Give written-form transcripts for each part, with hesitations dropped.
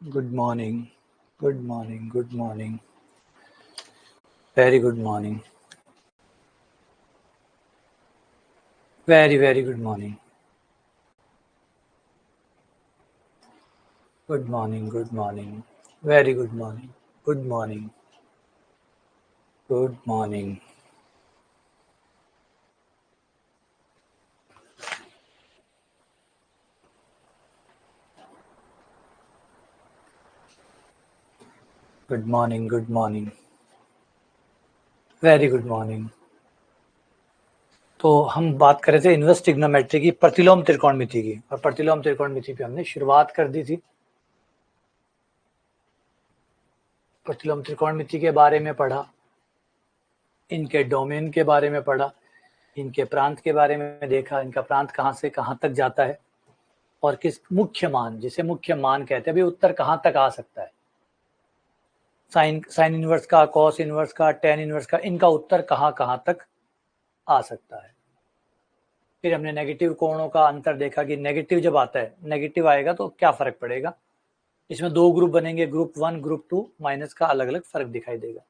Good morning. Good morning. Good morning. Very good morning. Very good morning. Good morning. Good morning. Very good morning. Good morning. Good morning. Good morning. Good morning. Very good morning. तो हम बात कर रहे थे inverse trigonometry की, प्रतिलोम त्रिकोणमिति की, और प्रतिलोम त्रिकोणमिति पे हमने शुरुआत कर दी थी। प्रतिलोम त्रिकोणमिति के बारे में पढ़ा, इनके डोमेन के बारे में पढ़ा, इनके प्रांत के बारे में देखा, इनका प्रांत कहाँ से कहाँ तक जाता है और किस मुख्य मान, जिसे मुख्य मान कहते हैं, अभी उत्तर कहाँ तक आ सकता है, साइन इनवर्स का, कॉस इनवर्स का, टेन इनवर्स का, इनका उत्तर कहाँ कहाँ तक आ सकता है। फिर हमने नेगेटिव कोणों का अंतर देखा कि नेगेटिव जब आता है, नेगेटिव आएगा तो क्या फर्क पड़ेगा। इसमें दो ग्रुप बनेंगे, ग्रुप 1 ग्रुप 2, माइनस का अलग अलग फर्क दिखाई देगा।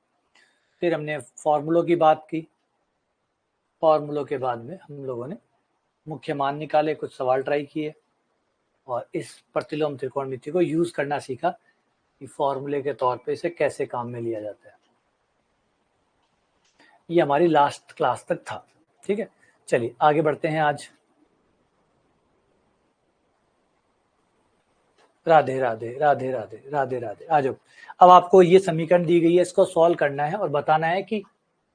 फिर हमने फॉर्मूलों की बात की, फॉर्मूलों के बाद में हम लोगों ने मुख्य मान निकाले, कुछ सवाल ट्राई किए और इस प्रतिलोम त्रिकोणमिति को यूज करना सीखा कि फॉर्मूले के तौर पे इसे कैसे काम में लिया जाता है। ये हमारी लास्ट क्लास तक था। ठीक है, चलिए आगे बढ़ते हैं। आज राधे राधे राधे राधे राधे राधे। आ जाओ। अब आपको ये समीकरण दी गई है, इसको सॉल्व करना है और बताना है कि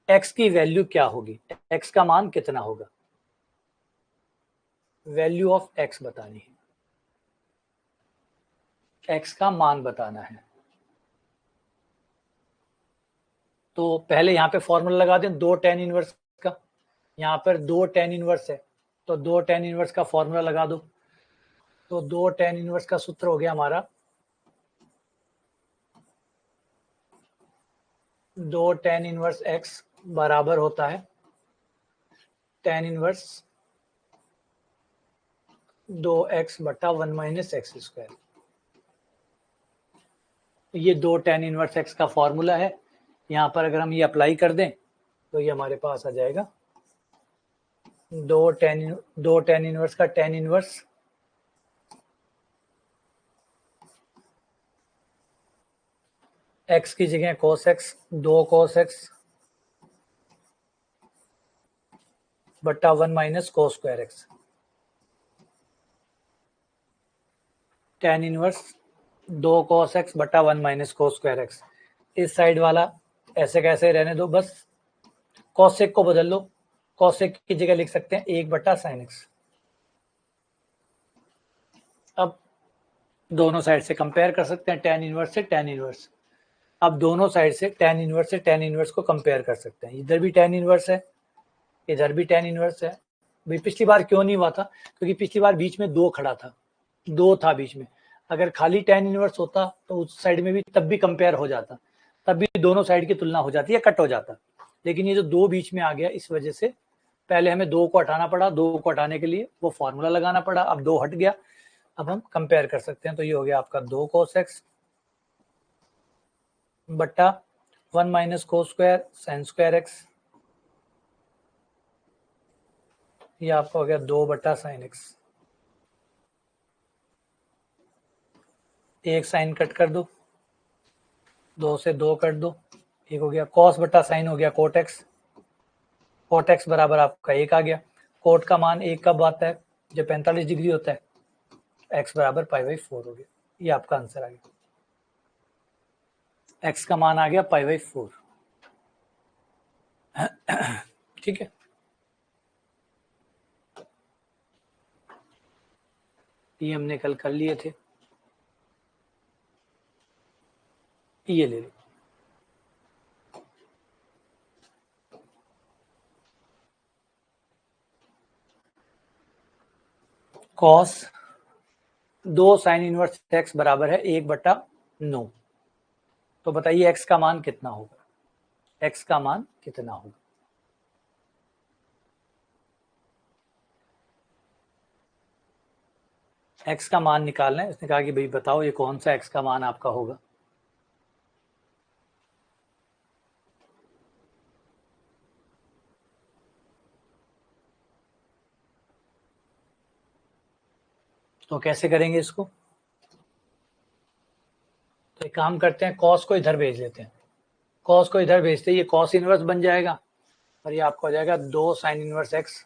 x की वैल्यू क्या होगी, x का मान कितना होगा। वैल्यू ऑफ x बतानी है, x का मान बताना है। तो पहले यहाँ पे फॉर्मूला लगा दें, दो टेन इनवर्स का। यहाँ पर दो टेन इनवर्स है तो दो टेन इनवर्स का फॉर्मूला लगा दो। तो दो टेन इनवर्स का सूत्र हो गया हमारा, दो टेन इनवर्स x बराबर होता है टेन इनवर्स 2x बटा 1 माइनस एक्स स्क्वायर। ये दो टेन इनवर्स x का फॉर्मूला है। यहाँ पर अगर हम ये अप्लाई कर दें तो ये हमारे पास आ जाएगा दो टेन इनवर्स का टेन इनवर्स x की जगह cos x, दो cos x बटा 1 minus cos square x. Tan inverse दो cos x बटा 1 माइनस cos स्क्वायर एक्स। इस साइड वाला ऐसे कैसे रहने दो, बस cosec को बदल लो। cosec की जगह लिख सकते हैं 1 बटा sin x। अब दोनों साइड से कंपेयर कर सकते हैं, टेन इनवर्स से टेन इनवर्स। अब दोनों साइड से टेन इनवर्स से टेन इनवर्स को कंपेयर कर सकते हैं। इधर भी टेन इनवर्स है, इधर भी टेन इनवर्स है। भाई पिछली बार क्यों नहीं हुआ था, क्योंकि पिछली बार बीच में दो खड़ा था, दो था बीच में। अगर खाली टेन इनवर्स होता तो उस साइड में भी तब भी कंपेयर हो जाता, तब भी दोनों साइड की तुलना हो जाती है, कट हो जाता। लेकिन ये जो दो बीच में आ गया, इस वजह से पहले हमें दो को हटाना पड़ा, दो को हटाने के लिए वो फॉर्मूला लगाना पड़ा। अब दो हट गया, अब हम कंपेयर कर सकते हैं। तो ये हो गया आपका दो cos x बट्टा 1 minus cos square sin square x। ये आपका हो गया दो बट्टा sin x। एक साइन कट कर दो, दो से दो कट दो, एक हो गया cos बट्टा साइन हो गया कोट एक्स। कोट एक्स बराबर आपका एक आ गया। कोट का मान एक कब आता है, जब 45 डिग्री होता है। एक्स बराबर पाई बाई 4 हो गया। ये आपका आंसर आ गया, एक्स का मान आ गया पाई बाई 4। ठीक है, ये हमने कल कर लिए थे, ये ले लो। कॉस दो साइन इनवर्स एक्स बराबर है एक बटा 9। तो बताइए एक्स का मान कितना होगा, एक्स का मान कितना होगा। x का मान निकालना है। उसने कहा कि भाई बताओ ये कौन सा x का मान आपका होगा। तो कैसे करेंगे इसको? तो एक काम करते हैं, cos को इधर भेज लेते हैं। cos को इधर भेजते ही ये cos इनवर्स बन जाएगा और ये आपका हो जाएगा 2 sin इनवर्स x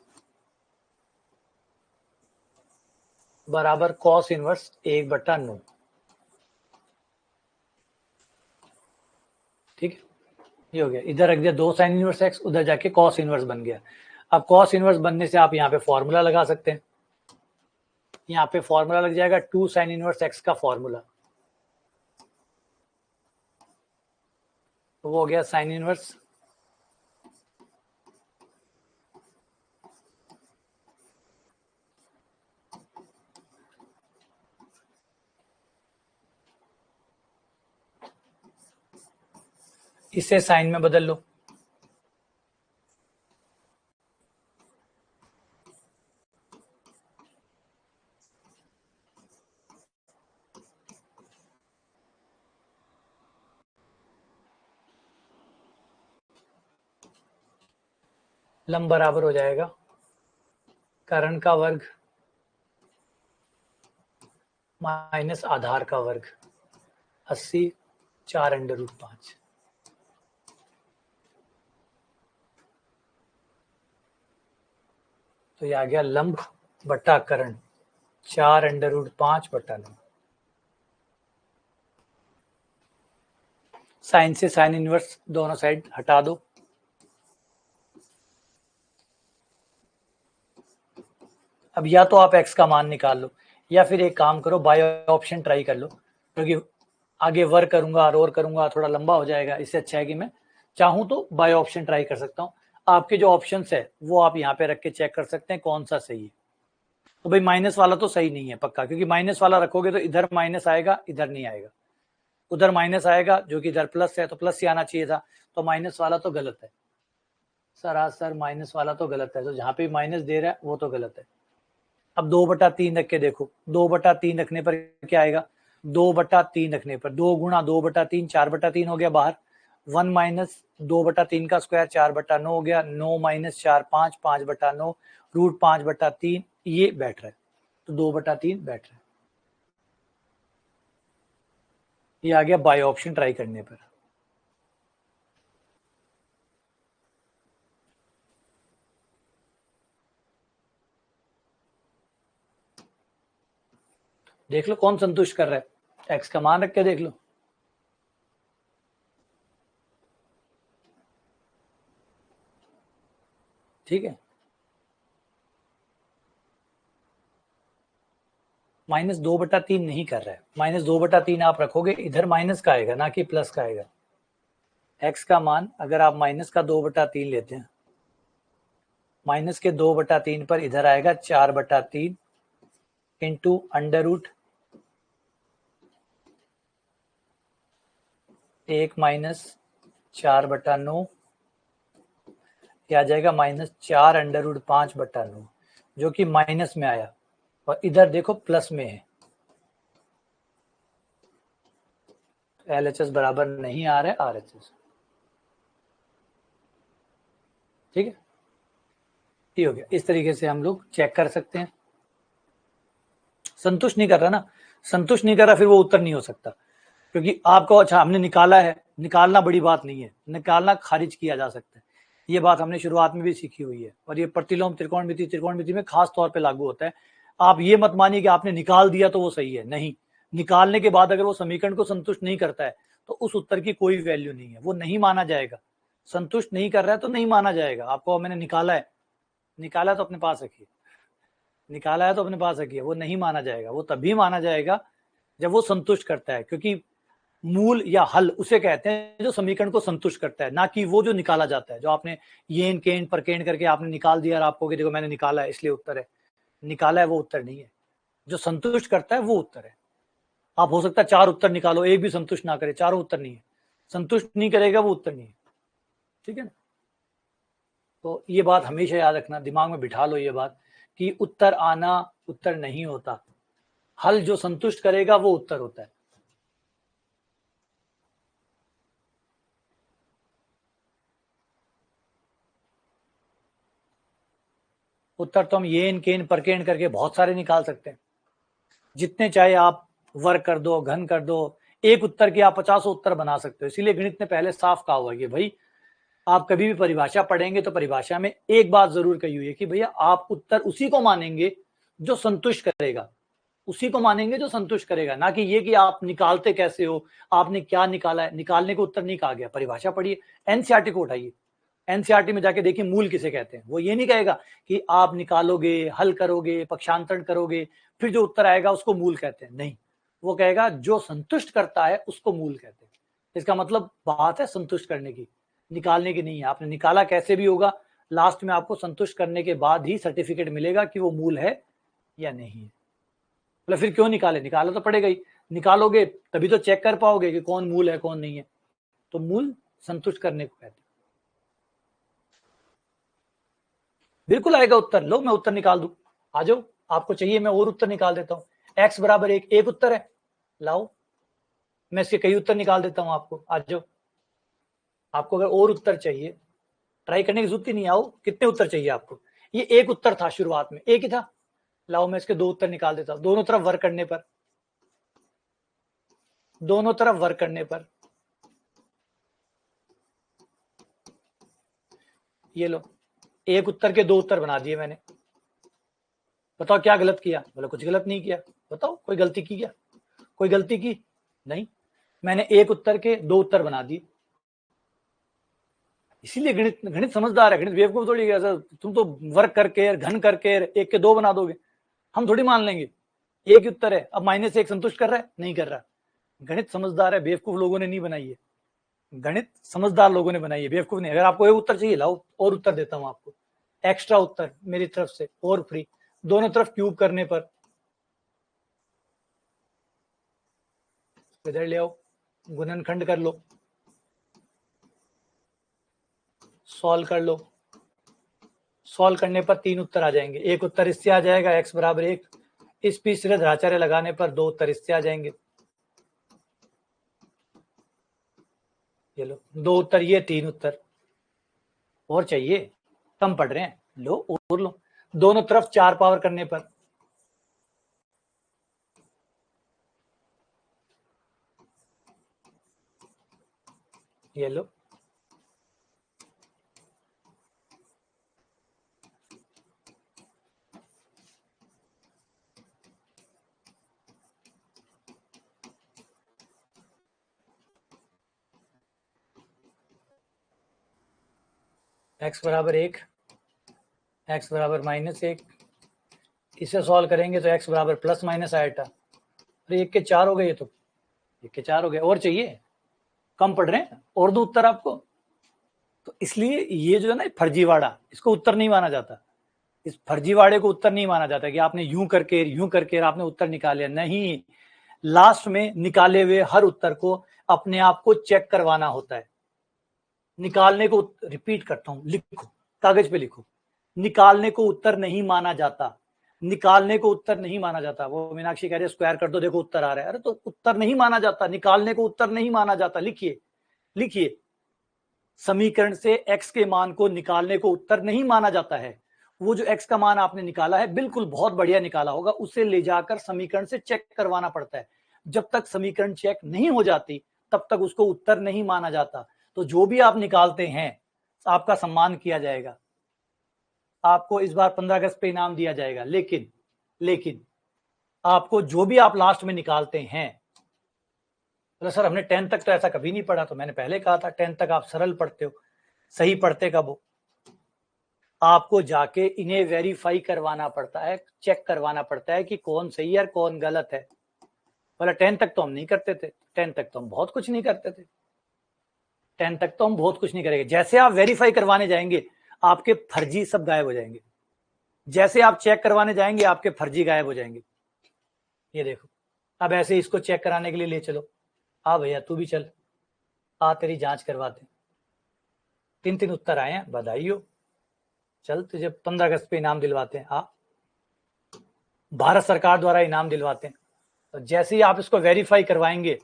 बराबर cos इनवर्स 1/9। ठीक है, ये हो गया। इधर रख दिया 2 sin इनवर्स x, उधर जाके cos इनवर्स बन गया। अब cos इनवर्स बनने से आप यहाँ पे फॉर्मूला लगा सकते हैं। यहाँ पे फॉर्मूला लग जाएगा 2 sin इनवर्स x का फॉर्मूला, तो वो हो गया sin इनवर्स इसे साइन में बदल लो। लंब बराबर हो जाएगा कर्ण का वर्ग माइनस आधार का वर्ग 80 4√5। तो ये आ गया लंब बटा कर्ण 4√5/9। साइन से साइन इनवर्स दोनों साइड हटा दो। अब या तो आप x का मान निकाल लो या फिर एक काम करो, बाय ऑप्शन ट्राई कर लो, क्योंकि आगे वर्क करूंगा और करूंगा थोड़ा लंबा हो जाएगा। इससे अच्छा है कि मैं चाहूं तो बाय ऑप्शन ट्राई कर सकता हूं। आपके जो ऑप्शंस है वो आप यहाँ पे रख के चेक कर सकते हैं कौन सा सही है। तो भाई माइनस वाला तो सही नहीं है पक्का, क्योंकि माइनस वाला रखोगे तो इधर माइनस आएगा, इधर नहीं आएगा। उधर माइनस आएगा जो कि इधर प्लस है, तो प्लस ही आना चाहिए था। तो माइनस वाला तो गलत है, सरासर माइनस वाला तो गलत है। तो जहाँ पे माइनस दे रहा है वो तो गलत है। अब 2/3 रख के देखो, 2/3 रखने पर क्या आएगा? 2/3 रखने पर 2 गुणा 2/3 4/3 हो गया बाहर। 1 माइनस 2/3 का स्क्वायर 4/9 हो गया। 9 माइनस 4 5 5/9 √5/3 ये बैठ रहा है, तो 2/3 बैठ रहा है। ये आ गया बाय ऑप्शन ट्राई करने पर। देख लो कौन संतुष्ट कर रहा है, एक्स का मान रख के देख लो। ठीक है, -2/3 नहीं कर रहा है। -2/3 आप रखोगे इधर माइनस का आएगा ना कि प्लस का आएगा। एक्स का मान अगर आप माइनस का 2/3 लेते हैं, माइनस के 2/3 पर इधर आएगा 4/3 इंटू अंडर रूट 1 माइनस 4/9, आ जाएगा -4√5/9, जो कि माइनस में आया और इधर देखो प्लस में है। LHS बराबर नहीं आ रहा है RHS। ठीक है, ये हो गया। इस तरीके से हम लोग चेक कर सकते हैं। संतुष्ट नहीं कर रहा ना, संतुष्ट नहीं कर रहा फिर वो उत्तर नहीं हो सकता, क्योंकि आपको अच्छा हमने निकाला है, निकालना बड़ी बात नहीं है, निकालना खारिज किया जा सकता है। ये बात हमने शुरुआत में भी सीखी हुई है और ये प्रतिलोम त्रिकोणमिति में खास तौर पे लागू होता है। आप ये मत मानिए कि आपने निकाल दिया तो वो सही है, नहीं। निकालने के बाद अगर वो समीकरण को संतुष्ट नहीं करता है तो उस उत्तर की कोई वैल्यू नहीं है, वो नहीं माना जाएगा। संतुष्ट नहीं कर रहा है तो नहीं माना जाएगा। आपको मैंने निकाला है, निकाला तो अपने पास रखिए, निकाला है तो अपने पास रखिए, वो नहीं माना जाएगा। वो तभी माना जाएगा जब वो संतुष्ट करता है, क्योंकि मूल या हल उसे कहते हैं जो समीकरण को संतुष्ट करता है, ना कि वो जो निकाला जाता है। जो आपने येन केन परकेन करके आपने निकाल दिया और आपको कि देखो मैंने निकाला है इसलिए उत्तर है, निकाला है वो उत्तर नहीं है। जो संतुष्ट करता है वो उत्तर है। आप हो सकता है 4 उत्तर निकालो, एक भी संतुष्ट ना करे, चारों उत्तर नहीं है, संतुष्ट नहीं करेगा वो उत्तर नहीं है। ठीक है ना? तो ये बात हमेशा याद रखना, दिमाग में बिठा लो ये बात कि उत्तर आना उत्तर नहीं होता, हल जो संतुष्ट करेगा वो उत्तर होता है। उत्तर तो हम येन केन परकेन करके बहुत सारे निकाल सकते हैं, जितने चाहे आप वर्ग कर दो, घन कर दो, एक उत्तर के आप 50 उत्तर बना सकते हो। इसीलिए गणित ने पहले साफ कहा हुआ है कि भाई आप कभी भी परिभाषा पढ़ेंगे तो परिभाषा में एक बात जरूर कही हुई है कि भैया आप उत्तर उसी को मानेंगे जो संतुष्ट करेगा, उसी को मानेंगे जो संतुष्ट करेगा, ना कि ये कि आप निकालते कैसे हो, आपने क्या निकाला है। निकालने को उत्तर नहीं कहा गया, परिभाषा पढ़िए, एनसीईआरटी को उठाइए, एनसीईआरटी में जाके देखिए मूल किसे कहते हैं। वो ये नहीं कहेगा कि आप निकालोगे, हल करोगे, पक्षांतरण करोगे, फिर जो उत्तर आएगा उसको मूल कहते हैं, नहीं, वो कहेगा जो संतुष्ट करता है उसको मूल कहते हैं। इसका मतलब बात है संतुष्ट करने की, निकालने की नहीं है। आपने निकाला कैसे भी होगा, लास्ट में आपको संतुष्ट करने के बाद ही सर्टिफिकेट मिलेगा कि वो मूल है या नहीं है। मतलब फिर क्यों निकाले, निकाला तो पड़ेगा ही, निकालोगे तभी तो चेक कर पाओगे कि कौन मूल है कौन नहीं है। तो मूल संतुष्ट करने को कहते हैं। बिल्कुल आएगा उत्तर, लो मैं उत्तर निकाल दूं, आ जाओ, आपको चाहिए मैं और उत्तर निकाल देता हूं। x बराबर एक उत्तर है, लाओ मैं इसके कई उत्तर निकाल देता हूं आपको, आ जाओ। आपको अगर और उत्तर चाहिए, ट्राई करने की जरूरत ही नहीं, आओ कितने उत्तर चाहिए आपको। ये एक उत्तर था शुरुआत में, एक ही था, लाओ मैं इसके दो उत्तर निकाल देता हूं। दोनों तरफ वर्क करने पर, दोनों तरफ वर्क करने पर ये लो, एक उत्तर के दो उत्तर बना दिए मैंने। बताओ क्या गलत किया, बोले कुछ गलत नहीं किया। बताओ कोई गलती की क्या, कोई गलती की नहीं, मैंने एक उत्तर के दो उत्तर बना दिए। इसीलिए गणित गणित समझदार है, गणित बेवकूफ थोड़ी है। तुम तो वर्क करके घन करके एक के दो बना दोगे, हम थोड़ी मान लेंगे। एक ही उत्तर है, अब माइनस एक संतुष्ट कर रहा है, नहीं कर रहा। गणित समझदार है, बेवकूफ लोगों ने नहीं बनाई है, गणित समझदार लोगों ने बनाई है, बेवकूफ नहीं। अगर आपको एक उत्तर चाहिए, लाओ और उत्तर देता हूं आपको, एक्स्ट्रा उत्तर मेरी तरफ से और फ्री। दोनों तरफ क्यूब करने पर, इधर ले आओ, गुणनखंड कर लो, सॉल्व कर लो, सॉल्व करने पर तीन उत्तर आ जाएंगे। एक उत्तर इससे आ जाएगा x बराबर 1, इस पी धाचार्य लगाने पर दो उत्तर इससे आ जाएंगे। ये लो दो उत्तर, ये तीन उत्तर। और चाहिए, कम पढ़ रहे हैं, लो और लो। दोनों तरफ 4 पावर करने पर, ये लो, x बराबर 1, x बराबर -1, इसे सॉल्व करेंगे तो x बराबर प्लस माइनस आएगा। अरे एक के चार हो गए, ये तो एक के चार हो गए। और चाहिए, कम पढ़ रहे हैं, और दो उत्तर आपको। तो इसलिए ये जो है ना फर्जीवाड़ा, इसको उत्तर नहीं माना जाता। इस फर्जीवाड़े को उत्तर नहीं माना जाता कि आपने यूं करके आपने उत्तर निकाले, नहीं। लास्ट में निकाले हुए हर उत्तर को अपने आप को चेक करवाना होता है। निकालने को, रिपीट करता हूं, लिखो कागज पे लिखो, निकालने को उत्तर नहीं माना जाता, निकालने को उत्तर नहीं माना जाता। वो मीनाक्षी कह रही है स्क्वायर कर दो, देखो उत्तर आ रहा है। अरे तो उत्तर नहीं माना जाता, निकालने को उत्तर नहीं माना जाता। लिखिए, लिखिए, समीकरण से x के मान को निकालने को उत्तर नहीं माना जाता है। वो जो x का मान आपने निकाला है, बिल्कुल बहुत बढ़िया निकाला होगा, उसे ले जाकर समीकरण से चेक करवाना पड़ता है। जब तक समीकरण चेक नहीं हो जाती तब तक उसको उत्तर नहीं माना जाता। तो जो भी आप निकालते हैं आपका सम्मान किया जाएगा, आपको इस बार 15 अगस्त पे इनाम दिया जाएगा। लेकिन आपको जो भी आप लास्ट में निकालते हैं, तो सर हमने 10 तक तो ऐसा कभी नहीं पढ़ा। तो मैंने पहले कहा था 10 तक आप सरल पढ़ते हो, सही पढ़ते कब हो, आपको जाके इन्हें वेरीफाई करवाना पड़ता है, चेक करवाना पड़ता है कि कौन सही है और कौन गलत है। बोला 10 तक तो हम नहीं करते थे, 10 तक तो हम बहुत कुछ नहीं करते थे, 10 तक तो हम बहुत कुछ नहीं करेंगे। जैसे आप वेरीफाई करवाने जाएंगे आपके फर्जी सब गायब हो जाएंगे, जैसे आप चेक करवाने जाएंगे आपके फर्जी गायब हो जाएंगे। ये देखो, अब ऐसे इसको चेक कराने के लिए ले चलो, आ भैया तू भी चल, आ तेरी जांच करवाते। 3 उत्तर आए हैं, बधाई हो, चल तुझे 15 अगस्त पे इनाम दिलवाते हैं। आ, भारत सरकार द्वारा इनाम दिलवाते हैं। तो जैसे ही आप इसको वेरीफाई करवाएंगे,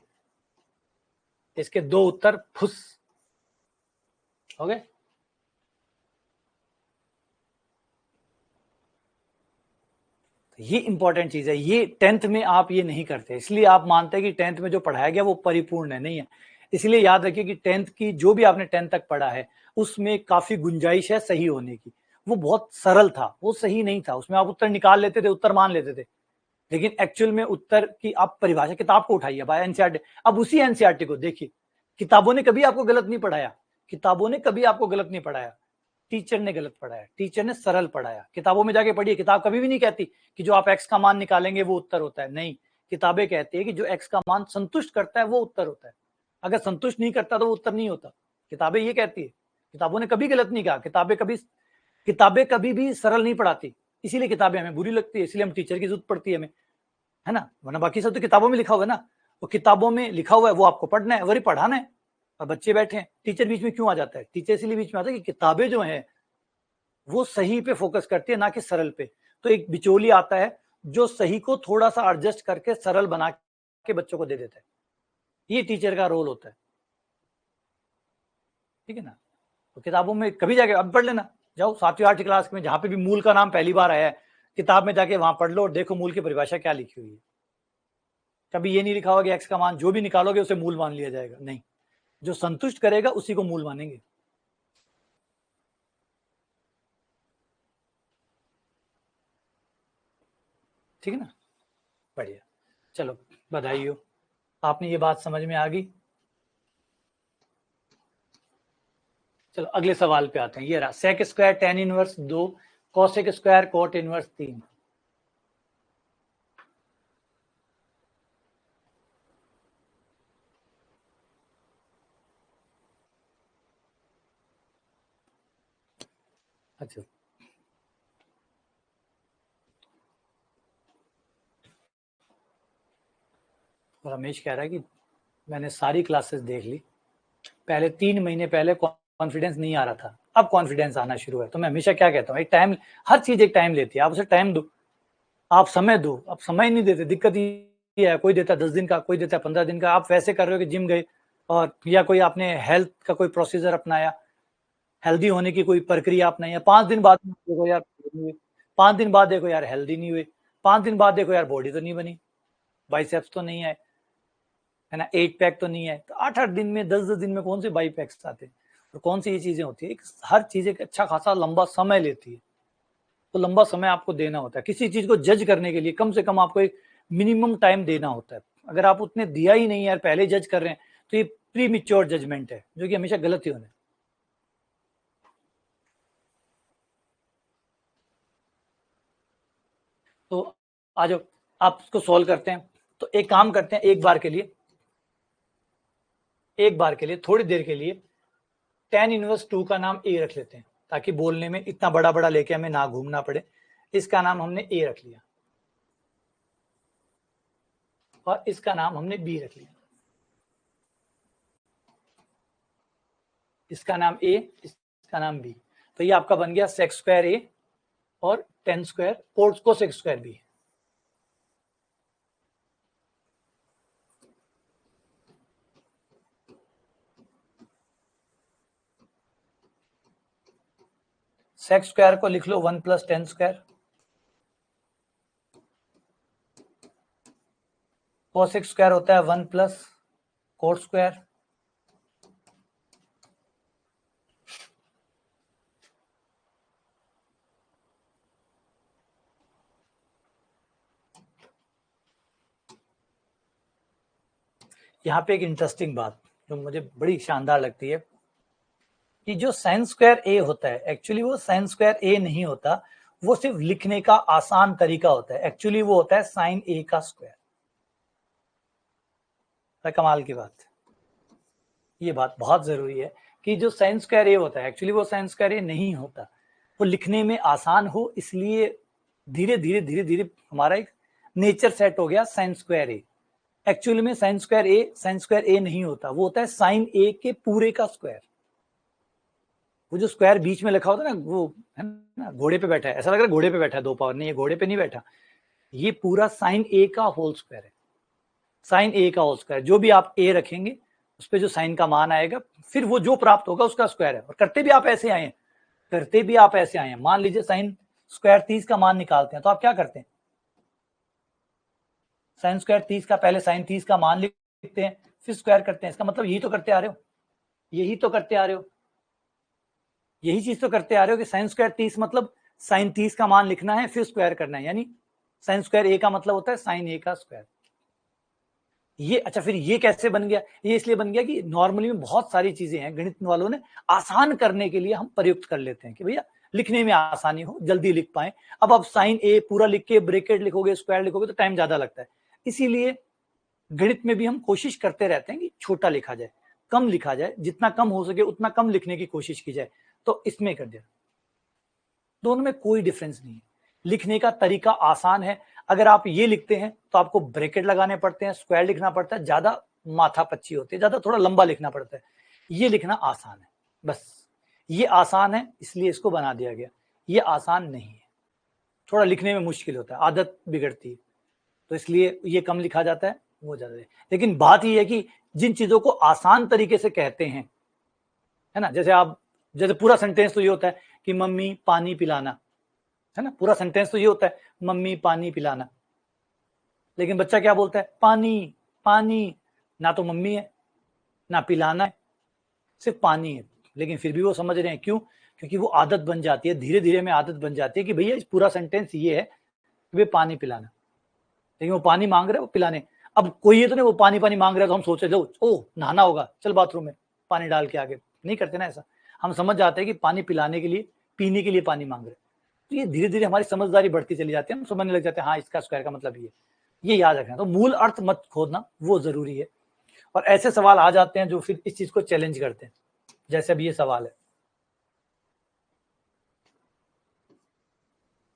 इसके 2 उत्तर फुस हो गए। ये इंपॉर्टेंट चीज है, ये 10th में आप ये नहीं करते, इसलिए आप मानते हैं कि 10th में जो पढ़ाया गया वो परिपूर्ण है, नहीं है। इसलिए याद रखिए कि 10th की जो भी आपने 10th तक पढ़ा है उसमें काफी गुंजाइश है सही होने की। वो बहुत सरल था, वो सही नहीं था, उसमें आप उत्तर निकाल लेते थे, उत्तर मान लेते थे, लेकिन एक्चुअल में उत्तर की आप परिभाषा, किताब को उठाइए बाय एनसीईआरटी, अब उसी एनसीईआरटी को देखिए, किताबों ने कभी आपको गलत नहीं पढ़ाया, किताबों ने कभी आपको गलत नहीं पढ़ाया, टीचर ने गलत पढ़ाया, टीचर ने सरल पढ़ाया। किताबों में जाके पढ़िए, किताब कभी भी नहीं कहती कि जो आप एक्स का मान निकालेंगे वो उत्तर होता है, नहीं, किताबें कहती है कि जो एक्स का मान संतुष्ट करता है वो उत्तर होता है, अगर संतुष्ट नहीं करता तो वो उत्तर नहीं होता, किताबें ये कहती है। किताबों ने कभी गलत नहीं कहा, किताबें कभी भी सरल नहीं पढ़ाती, इसीलिए किताबें हमें बुरी लगती है, इसलिए हम टीचर की जरूरत पड़ती है हमें, है ना, वरना बाकी सब तो किताबों में लिखा हुआ है ना, वो किताबों में लिखा हुआ है वो आपको पढ़ना है, वही पढ़ाना है, और बच्चे बैठे हैं, टीचर बीच में क्यों आ जाता है, टीचर इसलिए बीच में आता है कि किताबें जो है वो सही पे फोकस करती है, ना कि सरल पे। तो एक बिचौली आता है जो सही को थोड़ा सा एडजस्ट करके सरल बना के बच्चों को दे देता है, ये टीचर का रोल होता है, ठीक है ना। तो किताबों में कभी जाके अब पढ़ लेना, जाओ 7वीं 8वीं क्लास में जहां पे भी मूल का नाम पहली बार आया है, किताब में जाके वहां पढ़ लो और देखो मूल की परिभाषा क्या लिखी हुई है। कभी ये नहीं लिखा होगा कि एक्स का मान जो भी निकालोगे उसे मूल मान लिया जाएगा, नहीं, जो संतुष्ट करेगा उसी को मूल मानेंगे। ठीक है ना, बढ़िया, चलो बधाई हो, आपने ये बात समझ में आ गई। चलो अगले सवाल पे आते हैं, ये रहा sec square tan inverse 2, cosec square cot inverse 3। अच्छा, रमेश कह रहा है कि मैंने सारी क्लासेस देख ली, पहले 3 महीने पहले कॉन्फिडेंस नहीं आ रहा था, अब कॉन्फिडेंस आना शुरू है। तो मैं हमेशा क्या कहता हूँ, एक टाइम, हर चीज एक टाइम लेती है, आप उसे टाइम दो, आप समय दो, आप समय नहीं देते, दिक्कत ये है, कोई देता 10 दिन का, कोई देता 15 दिन का, आप वैसे कर रहे हो कि जिम गए और या कोई आपने हेल्थ का कोई प्रोसीजर अपनाया, हेल्दी होने की कोई प्रक्रिया अपनाई है, 5 दिन बाद देखो यार 5 दिन बाद देखो यार हेल्दी नहीं हुए, 5 दिन बाद देखो यार बॉडी तो नहीं बनी, बाइसेप्स तो नहीं आए, है ना, 8 पैक तो नहीं है, तो 8-8 दिन में 10-10 दिन में कौन से बाई पैक्स आते हैं, और कौन सी ये चीजें होती है, हर चीज एक अच्छा खासा लंबा समय लेती है, तो लंबा समय आपको देना होता है किसी चीज को जज करने के लिए, कम से कम आपको एक मिनिमम टाइम देना होता है, अगर आप उतने दिया ही नहीं यार, पहले जज कर रहे हैं, तो ये प्री मिच्योर जजमेंट है, जो कि हमेशा गलत ही होना है। तो आ जाओ आप इसको सॉल्व करते हैं, तो एक काम करते हैं, एक बार के लिए थोड़ी देर के लिए tan इनवर्स 2 का नाम a रख लेते हैं, ताकि बोलने में इतना बड़ा बड़ा लेके हमें ना घूमना पड़े, इसका नाम हमने a रख लिया और इसका नाम हमने b रख लिया, इसका नाम a, इसका नाम b, तो ये आपका बन गया सेक स्क्वायर a और tan square cosec square b। Sec square को लिख लो 1 + tan स्क्वायर, कोसेक स्क्वायर होता है 1 + कोट स्क्वायर, यहाँ पे एक इंटरेस्टिंग बात जो मुझे बड़ी शानदार लगती है कि जो साइन स्क्वायर ए होता है, एक्चुअली वो साइन स्क्वायर ए नहीं होता, वो सिर्फ लिखने का आसान तरीका होता है, एक्चुअली वो होता है साइन ए का स्क्वायर। कमाल की बात, ये बात बहुत जरूरी है कि जो साइन स्क्वायर ए होता है, एक्चुअली वो साइन स्क्वायर ए नहीं होता, वो लिखने में आसान हो, इसलिए धीरे धीरे हमारा एक नेचर सेट हो गया साइन स्क्वायर ए। एक्चुअली में साइन स्क्वायर ए नहीं होता, वो होता है साइन ए के पूरे का स्क्वायर। वो जो स्क्वायर बीच में लिखा होता है ना, वो है ना, घोड़े पे बैठा है, ऐसा लग रहा है घोड़े पे बैठा है 2 पावर, नहीं, ये घोड़े पे नहीं बैठा, ये पूरा साइन ए का होल स्क्वायर है, साइन ए का होल स्क्वायर, जो भी आप ए रखेंगे उस पर जो साइन का मान आएगा फिर वो जो प्राप्त होगा उसका स्क्वायर है। और करते भी आप ऐसे आए हैं, करते भी आप ऐसे आए हैं। मान लीजिए साइन स्क्वायर 30 का मान निकालते हैं तो आप क्या करते हैं, साइन स्क्वायर 30 का पहले साइन 30 का मान लिखते हैं फिर स्क्वायर करते हैं। इसका मतलब यही तो करते आ रहे हो, यही तो करते आ रहे हो, यही चीज तो करते आ रहे हो कि साइन स्क्वायर 30 मतलब साइन 30 का मान लिखना है फिर स्क्वायर करना है, यानी साइन स्क्वायर ए का मतलब होता है साइन ए का स्क्वायर। ये अच्छा, फिर ये कैसे बन गया, ये इसलिए बन गया कि नॉर्मली में बहुत सारी चीजें हैं गणित वालों ने आसान करने के लिए हम प्रयुक्त कर लेते हैं कि भैया लिखने में आसानी हो, जल्दी लिख पाए। अब आप साइन ए पूरा लिख के ब्रैकेट लिखोगे, स्क्वायर लिखोगे तो टाइम ज्यादा लगता है। इसीलिए गणित में भी हम कोशिश करते रहते हैं कि छोटा लिखा जाए, कम लिखा जाए, जितना कम हो सके उतना कम लिखने की कोशिश की जाए। तो इसमें कर दिया, दोनों में कोई डिफरेंस नहीं है, लिखने का तरीका आसान है। अगर आप ये लिखते हैं तो आपको ब्रैकेट लगाने पड़ते हैं, स्क्वायर लिखना पड़ता है, ज्यादा माथा पच्ची होती है, ज्यादा थोड़ा लंबा लिखना पड़ता है। ये लिखना आसान है, बस ये आसान है इसलिए इसको बना दिया गया। ये आसान नहीं है, थोड़ा लिखने में मुश्किल होता है, आदत बिगड़ती है, तो इसलिए ये कम लिखा जाता है, वो ज्यादा है। लेकिन बात ये है कि जिन चीजों को आसान तरीके से कहते हैं, है ना, जैसे पूरा सेंटेंस तो ये होता है कि मम्मी पानी पिलाना, है ना, पूरा सेंटेंस तो ये होता है मम्मी पानी पिलाना। लेकिन बच्चा क्या बोलता है, पानी पानी, ना तो मम्मी है ना पिलाना है, सिर्फ पानी है। लेकिन फिर भी वो समझ रहे हैं, क्यों, क्योंकि वो आदत बन जाती है, धीरे धीरे में आदत बन जाती है कि भैया इस पूरा सेंटेंस ये है कि वे पानी पिलाना। लेकिन वो पानी मांग रहे हैं, वो पिलाने। अब कोई ये तो नहीं वो पानी पानी मांग रहा है तो हम सोचे लो ओ नहाना होगा, चल बाथरूम में पानी डाल के आगे, नहीं करते ना ऐसा। हम समझ जाते हैं कि पानी पिलाने के लिए, पीने के लिए पानी मांग रहे। तो ये धीरे धीरे हमारी समझदारी बढ़ती चली जाती है, हम समझने लग जाते हैं हाँ इसका स्क्वायर का मतलब ये याद रखना। तो मूल अर्थ मत खोदना, वो जरूरी है। और ऐसे सवाल आ जाते हैं जो फिर इस चीज को चैलेंज करते हैं, जैसे अब ये सवाल है,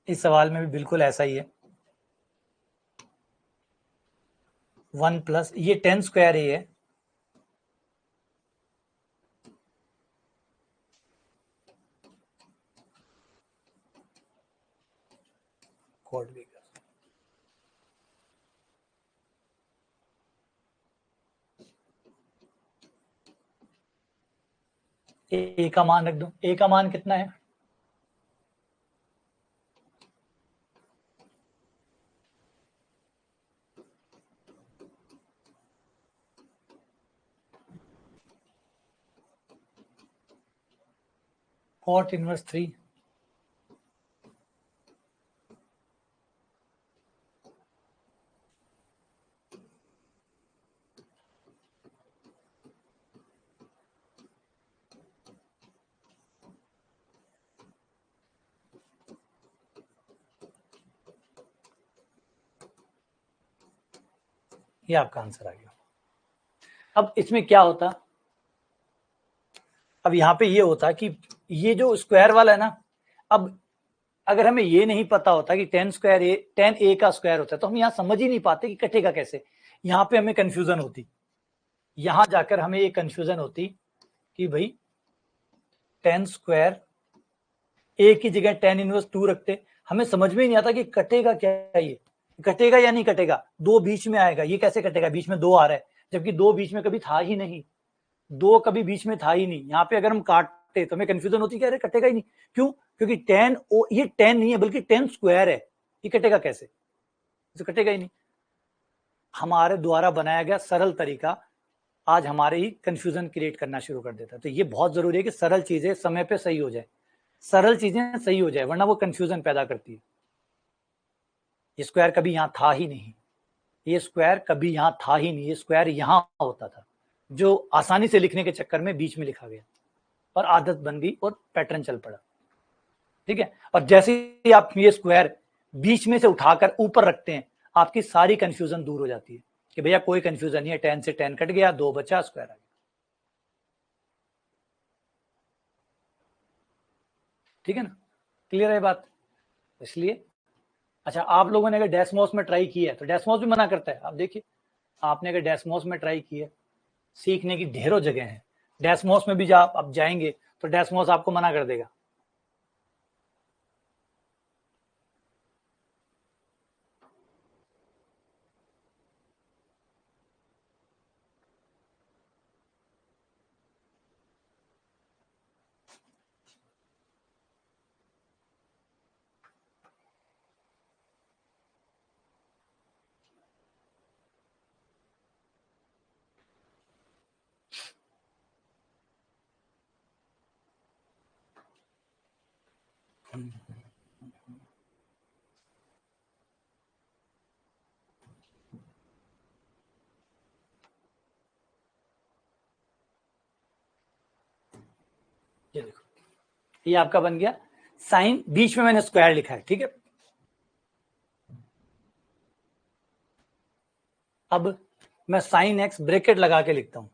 इस सवाल में भी बिल्कुल ऐसा ही है। 1 प्लस ये 10 स्क्वायर ए है, कॉट भी ए का मान रख दो, ए का मान कितना है, कॉट इनवर्स 3। ये आपका आंसर आ गया। अब इसमें क्या होता, अब यहाँ पे ये होता कि ये जो स्क्वायर वाला है ना, अब अगर हमें ये नहीं पता होता कि 10 स्क्वायर ए 10 ए का स्क्वायर होता है तो हम यहाँ समझ ही नहीं पाते कि कटेगा कैसे। यहाँ पे हमें कंफ्यूजन होती, यहाँ जाकर हमें ये कंफ्यूजन होती कि भाई 10 स्क्वायर ए की जगह 10 इनवर्स 2 रखते, हमें समझ में ही नहीं आता कि कटेगा क्या, ये कटेगा या नहीं कटेगा, दो बीच में आएगा, ये कैसे कटेगा, बीच में दो आ रहा है, जबकि दो बीच में कभी था ही नहीं, दो कभी बीच में था ही नहीं। यहाँ पे अगर हम काटते तो हमें कंफ्यूजन होती, क्या कटेगा ही नहीं, क्यों, क्योंकि 10 ये 10 नहीं है बल्कि 10 स्क्वायर है, ये कटेगा कैसे, तो कटेगा ही नहीं। हमारे द्वारा बनाया गया सरल तरीका आज हमारे ही कंफ्यूजन क्रिएट करना शुरू कर देता है। तो ये बहुत जरूरी है कि सरल चीजें समय पे सही हो जाए, सरल चीजें सही हो जाए, वरना वो कंफ्यूजन पैदा करती है। ये स्क्वायर कभी यहाँ था ही नहीं, ये स्क्वायर कभी यहाँ था ही नहीं, ये स्क्वायर यहाँ होता था, जो आसानी से लिखने के चक्कर में बीच में लिखा गया और आदत बन गई और पैटर्न चल पड़ा। ठीक है, और जैसे ही आप ये स्क्वायर बीच में से उठाकर ऊपर रखते हैं, आपकी सारी कंफ्यूजन दूर हो जाती है कि भैया कोई कंफ्यूजन नहीं है, 10 से 10 कट गया, 2 बचा, स्क्वायर आ गया। ठीक है ना, क्लियर है बात, इसलिए अच्छा आप लोगों ने अगर डेस्मोस में ट्राई किया है तो डेस्मोस भी मना करता है। आप देखिए, आपने अगर डेस्मोस में ट्राई किया है, सीखने की ढेरों जगह है, डेस्मोस में भी आप जाएंगे तो डेस्मोस आपको मना कर देगा। ये देखो, ये आपका बन गया साइन, बीच में मैंने स्क्वायर लिखा है, ठीक है। अब मैं साइन एक्स ब्रैकेट लगा के लिखता हूं,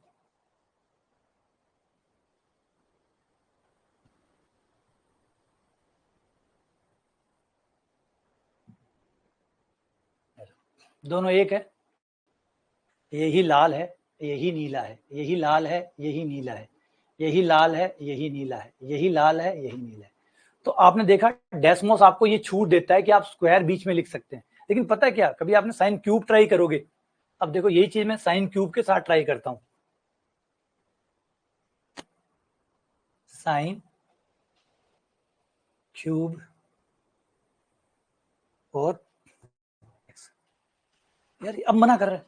दोनों एक है, यही लाल है, यही नीला है, यही लाल है, यही नीला है, यही लाल है, यही नीला है, यही लाल है, यही नीला है। तो आपने देखा डेस्मोस आपको ये छूट देता है कि आप स्क्वायर बीच में लिख सकते हैं, लेकिन पता है क्या, कभी आपने साइन क्यूब ट्राई करोगे, अब देखो यही चीज मैं साइन क्यूब के साथ ट्राई करता हूं, साइन क्यूब और यार अब मना कर रहा है,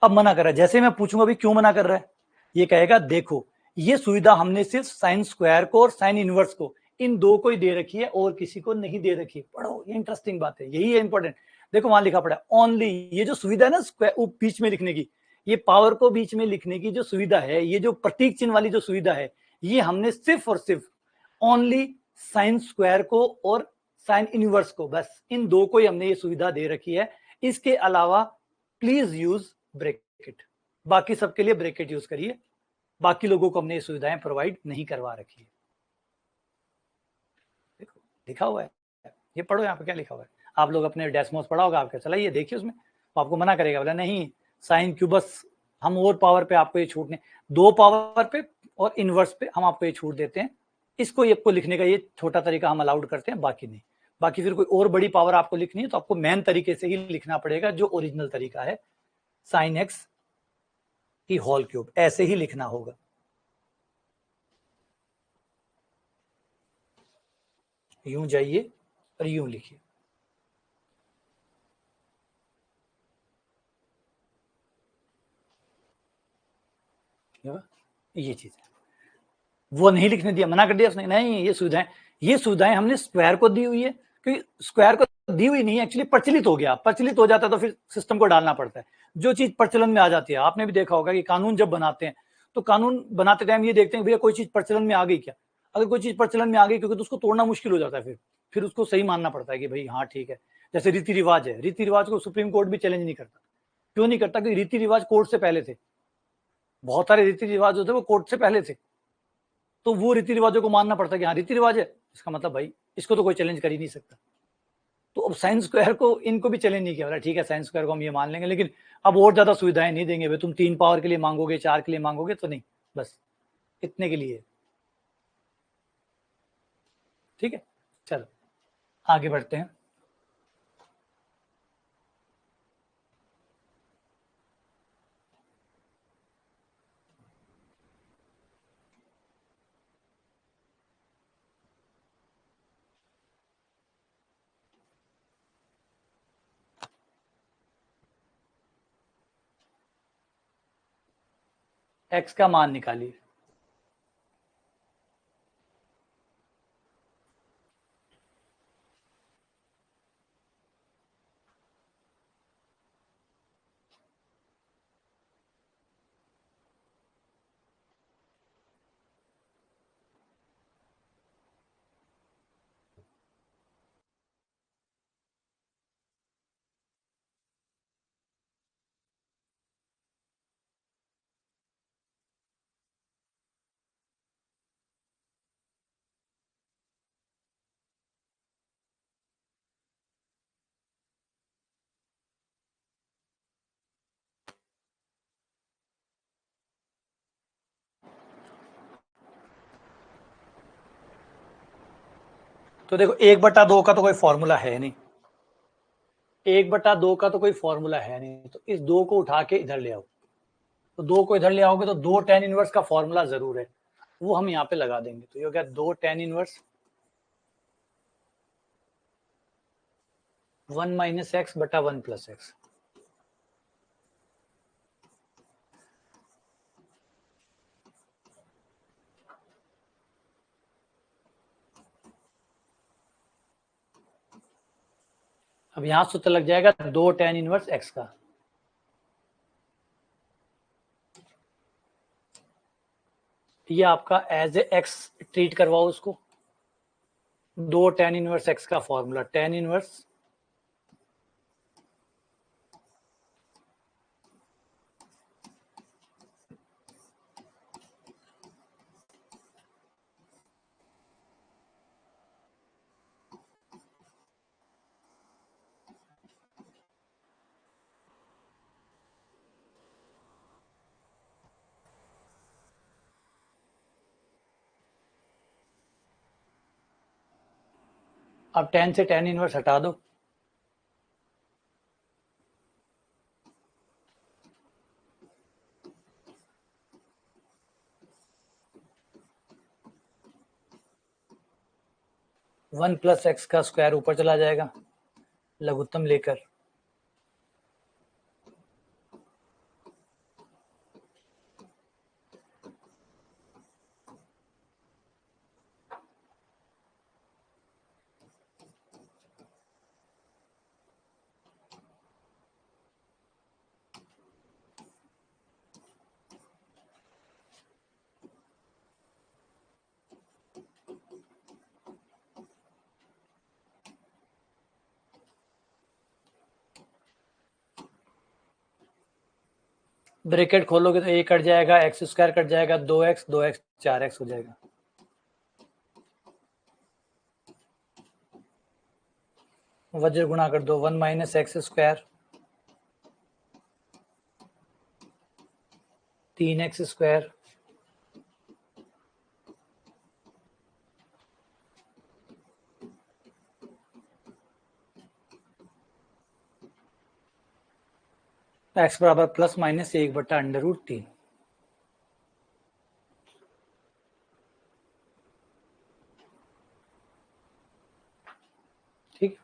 अब मना कर रहा है, जैसे मैं पूछूंगा अभी क्यों मना कर रहा है, ये कहेगा देखो ये सुविधा हमने सिर्फ साइन स्क्वायर को और साइन इनवर्स को, इन दो को ही दे रखी है और किसी को नहीं दे रखी है। पढ़ो, ये इंटरेस्टिंग बात है, यही है इंपॉर्टेंट। देखो वहां लिखा पड़ा है ओनली, ये जो सुविधा है ना स्क्वायर बीच में लिखने की, ये पावर को बीच में लिखने की जो सुविधा है, ये जो प्रतीक चिन्ह वाली जो सुविधा है, ये हमने सिर्फ और सिर्फ ओनली साइन स्क्वायर को और साइन इनवर्स को, बस इन दो को ही हमने ये सुविधा दे रखी है। इसके अलावा प्लीज यूज ब्रैकेट, बाकी सबके लिए ब्रैकेट यूज करिए, बाकी लोगों को हमने ये सुविधाएं प्रोवाइड नहीं करवा रखी है। देखो लिखा हुआ है, ये पढ़ो यहाँ पे क्या लिखा हुआ है, आप लोग अपने डेस्मोस पढ़ा होगा आपके, चलाइए देखिए उसमें, वो आपको मना करेगा, बोला नहीं साइन क्यूबस हम और पावर पे आपको ये छूट नहीं, दो पावर पे और इनवर्स पे हम आपको ये छूट देते हैं, इसको ये आपको लिखने का ये छोटा तरीका हम अलाउड करते हैं, बाकी नहीं। बाकी फिर कोई और बड़ी पावर आपको लिखनी है तो आपको मेन तरीके से ही लिखना पड़ेगा, जो ओरिजिनल तरीका है, साइन एक्स की होल क्यूब, ऐसे ही लिखना होगा। यूं जाइए और यूं लिखिए, ये चीज है, वो नहीं लिखने दिया, मना कर दिया उसने, नहीं ये सुविधाएं हमने स्क्वायर को दी हुई है, क्योंकि स्क्वायर को दी हुई नहीं, एक्चुअली प्रचलित हो गया, प्रचलित हो जाता तो फिर सिस्टम को डालना पड़ता है, जो चीज प्रचलन में आ जाती है। आपने भी देखा होगा कि कानून जब बनाते हैं तो कानून बनाते टाइम ये देखते हैं भैया कोई चीज प्रचलन में आ गई क्या, अगर कोई चीज प्रचलन में आ गई क्योंकि तो उसको तोड़ना मुश्किल हो जाता है, फिर उसको सही मानना पड़ता है कि भाई हाँ ठीक है। जैसे रीति रिवाज है, रीति रिवाज को सुप्रीम कोर्ट भी चैलेंज नहीं करता, क्यों नहीं करता, क्योंकि रीति रिवाज कोर्ट से पहले थे, बहुत सारे रीति रिवाज जो थे वो कोर्ट से पहले थे, तो वो रीति रिवाजों को मानना पड़ता है कि हाँ रीति रिवाज है, इसका मतलब भाई इसको तो कोई चैलेंज कर ही नहीं सकता। तो अब साइंस स्क्वायर को इनको भी चैलेंज नहीं किया, ठीक है साइंस स्क्वायर को हम ये मान लेंगे, लेकिन अब और ज्यादा सुविधाएं नहीं देंगे भाई, तुम 3 पावर के लिए मांगोगे, 4 के लिए मांगोगे तो नहीं, बस इतने के लिए। ठीक है, चलो आगे बढ़ते हैं। एक्स का मान निकालिए, तो देखो 1/2 का तो कोई फॉर्मूला है नहीं, 1/2 का तो कोई फॉर्मूला है नहीं, तो इस 2 को उठा के इधर ले आओ, तो 2 को इधर ले आओगे तो 2 tan इनवर्स का फॉर्मूला जरूर है, वो हम यहाँ पे लगा देंगे, तो ये हो गया 2 tan इनवर्स 1 - x बटा 1 + x। अब यहां सूत्र लग जाएगा 2 tan इनवर्स x का, ये आपका एज ए x ट्रीट करवाओ उसको। 2 tan इनवर्स x का फॉर्मूला, tan इनवर्स अब tan से tan इनवर्स हटा दो, वन प्लस एक्स का स्क्वायर ऊपर चला जाएगा लघुत्तम लेकर, ब्रैकेट खोलोगे तो ए कट जाएगा, एक्स स्क्वायर कट जाएगा, 2x 2x 4x हो जाएगा। वज्र गुणा कर दो, 1 minus x square 3x square x बराबर प्लस माइनस 1/√3। ठीक,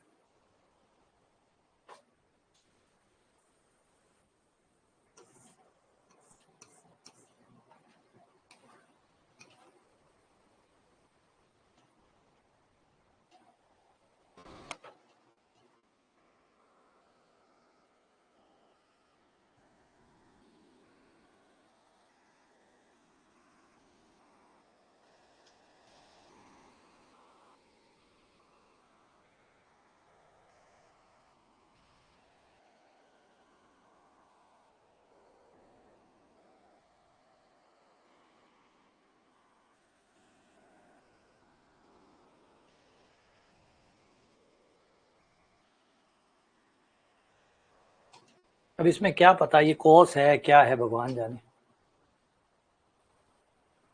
अब इसमें क्या पता ये कॉस है क्या है भगवान जाने,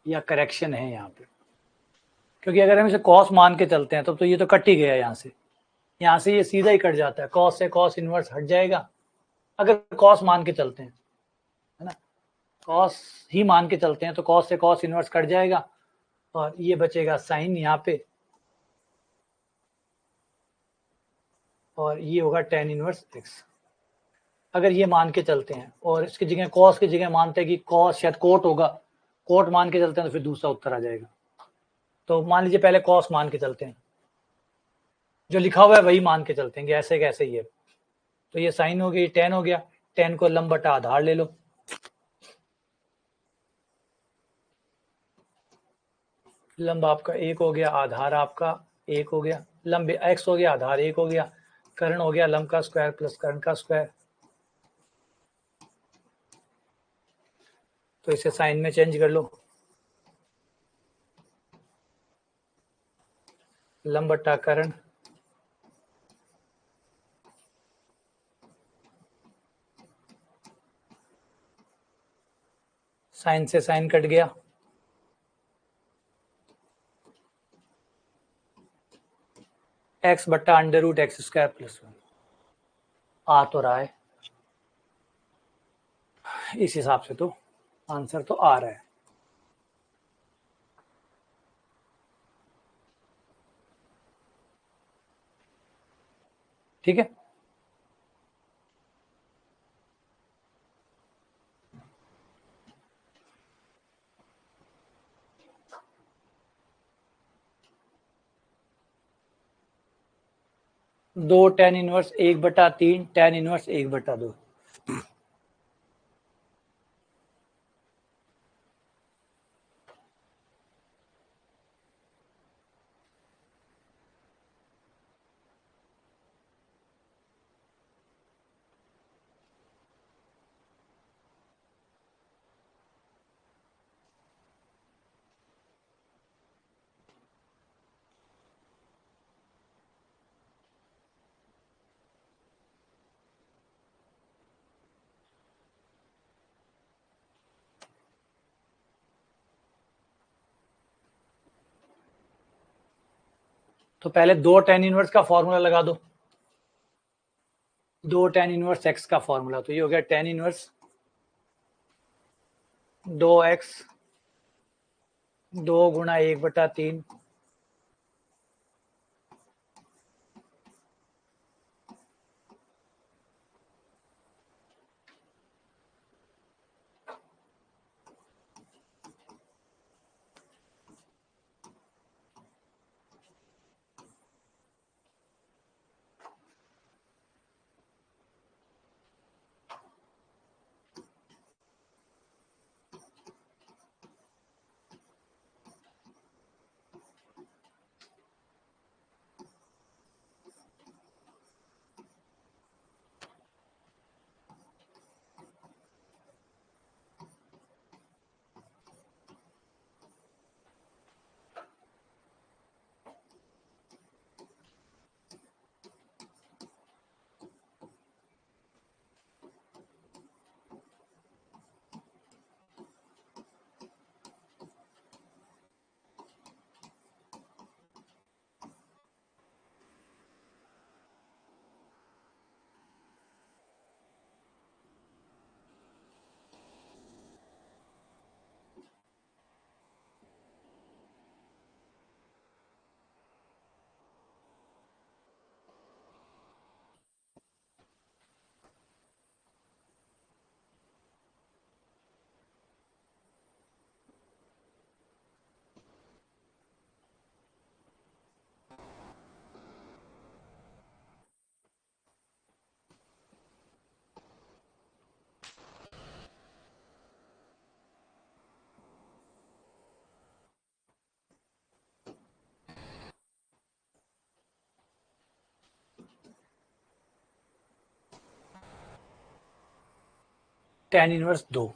या करेक्शन है यहाँ पे, क्योंकि अगर हम इसे कॉस मान के चलते हैं तो ये तो कट ही गया यहाँ से ये सीधा ही कट जाता है, कॉस से कॉस इनवर्स हट जाएगा अगर कॉस मान के चलते हैं, है ना, कॉस ही मान के चलते हैं तो कॉस से कॉस इनवर्स कट जाएगा और ये बचेगा साइन यहाँ पे, और ये होगा tan इनवर्स x। अगर ये मान के चलते हैं और इसकी जगह कॉस की जगह मानते हैं कि कॉस शायद कोट होगा, कोट मान के चलते हैं तो फिर दूसरा उत्तर आ जाएगा। तो मान लीजिए पहले कॉस मान के चलते हैं, जो लिखा हुआ है वही मान के चलते हैं, ऐसे कैसे ही है। तो ये साइन हो गई, tan हो गया, tan को लंब बटा आधार ले लो, लंब आपका 1 हो गया, आधार आपका 1 हो गया, लंब x हो गया, आधार 1 हो गया, कर्ण हो गया लंब का स्क्वायर प्लस कर्ण का स्क्वायर। तो इसे साइन में चेंज कर लो, लंब बटा कर्ण, साइन से साइन कट गया, x बट्टा under root x square plus 1 आ तो रहा है, इस हिसाब से तो आंसर तो आ रहा है। ठीक है, 2 tan इनवर्स 1/3 tan इनवर्स 1/2। तो पहले 2 tan इनवर्स का फॉर्मूला लगा दो, 2 tan इनवर्स x का फॉर्मूला, तो ये हो गया tan इनवर्स 2x 2 गुणा 1/3 tan इनवर्स 2।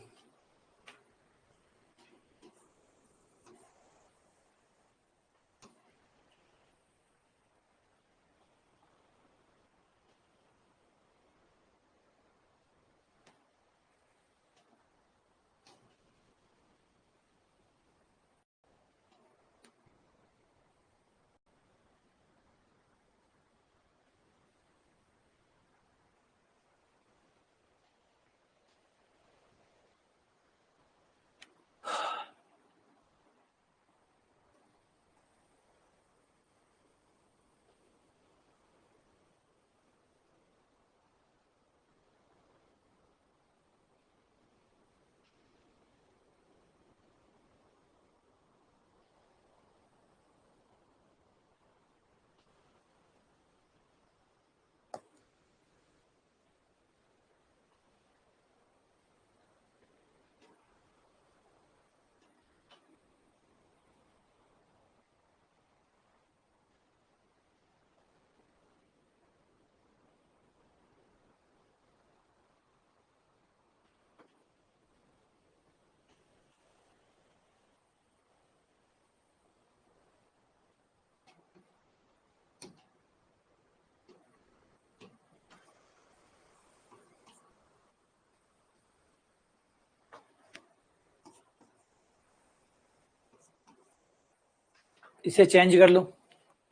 इसे चेंज कर लो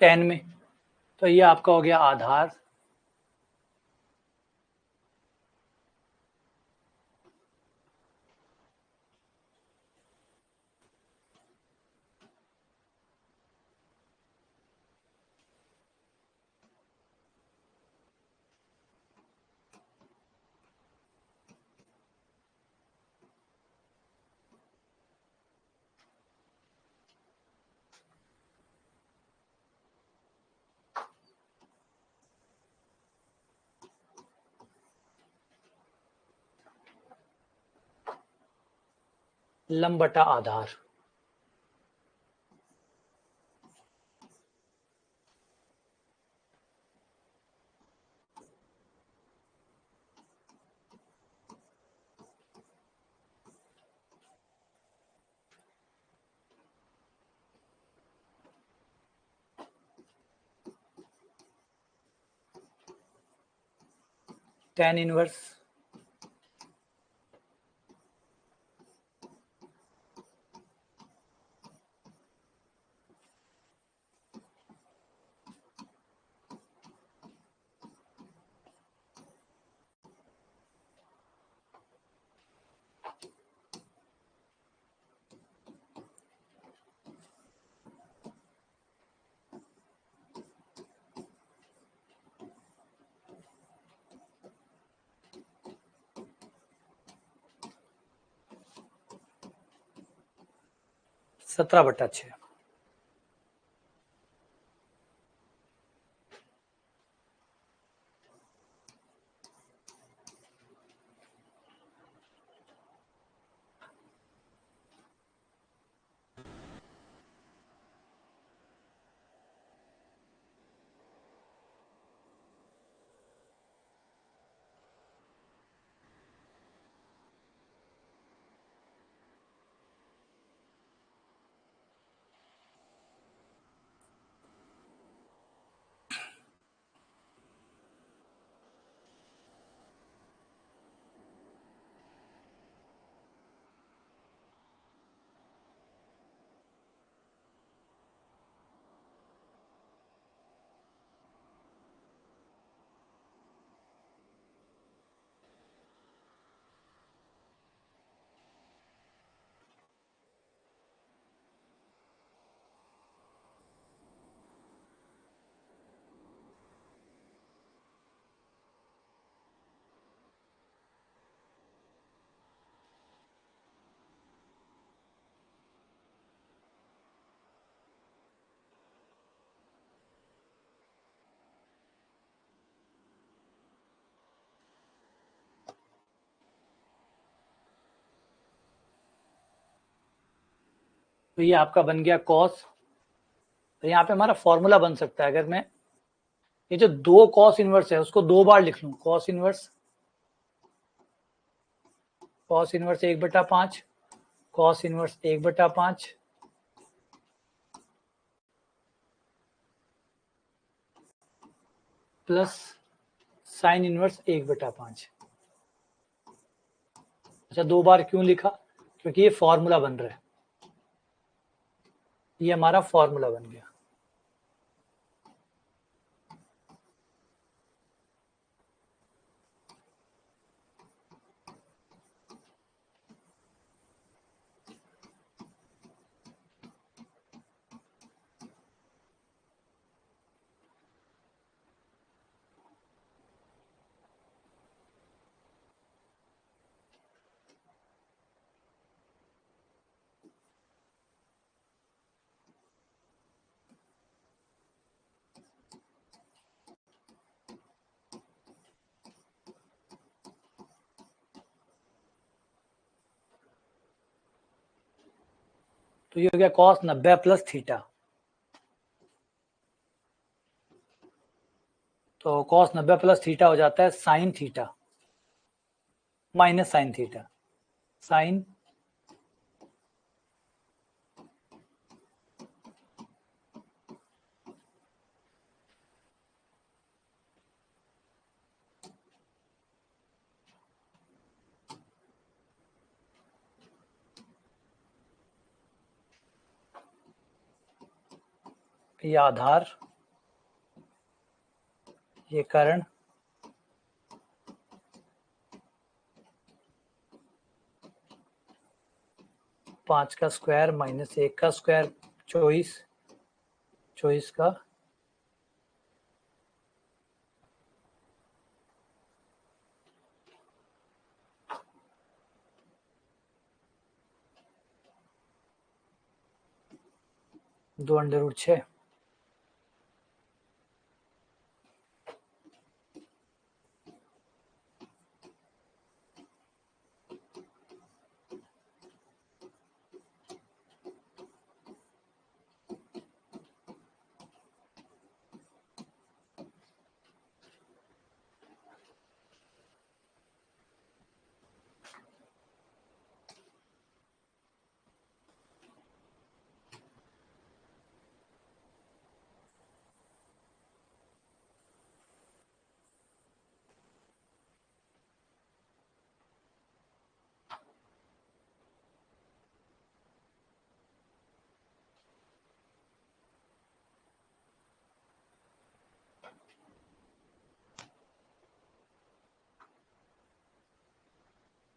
tan में, तो ये आपका हो गया आधार लंब बटा आधार। tan इनवर्स सत्रह बटा छः। तो ये आपका बन गया कॉस। तो यहाँ पे हमारा फॉर्मूला बन सकता है, अगर मैं ये जो दो कॉस इनवर्स है उसको दो बार लिख लूं, cos inverse 1/5, cos inverse 1/5 plus sine inverse 1/5। अच्छा, दो बार क्यों लिखा? क्योंकि ये फॉर्मूला बन रहा है, ये हमारा फॉर्मूला बन गया। तो ये हो गया कॉस 90 प्लस थीटा। तो कॉस 90 प्लस थीटा हो जाता है sine theta minus sine theta. Sine ये आधार, ये करण, पांच का स्क्वायर माइनस 1 का स्क्वायर, 24, 24 का दो अंडर रूट 6।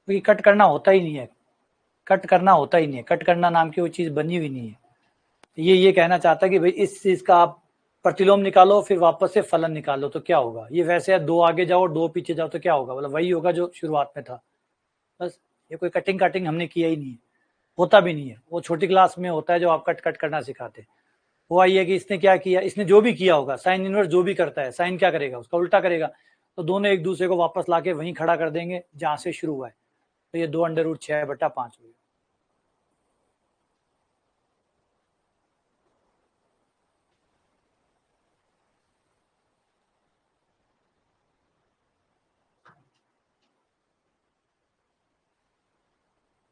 क्योंकि कट करना होता ही नहीं है, कट करना होता ही नहीं है, कट करना नाम की वो चीज़ बनी हुई नहीं है। ये कहना चाहता है कि भाई इस चीज़ का आप प्रतिलोम निकालो फिर वापस से फलन निकालो तो क्या होगा, ये वैसे है 2 आगे जाओ 2 पीछे जाओ तो क्या होगा, मतलब वही होगा जो शुरुआत में था। बस ये कोई कटिंग काटिंग हमने किया ही नहीं है, होता भी नहीं है, वो छोटी क्लास में होता है जो आप कट कट करना सिखाते। हुआ ये कि इसने क्या किया, इसने जो भी किया होगा साइन इनवर्स जो भी करता है साइन क्या करेगा, उसका उल्टा करेगा, तो दोनों एक दूसरे को वापस लाके वहीं खड़ा कर देंगे जहां से शुरू हुआ है। तो ये 2√6/5 हुई।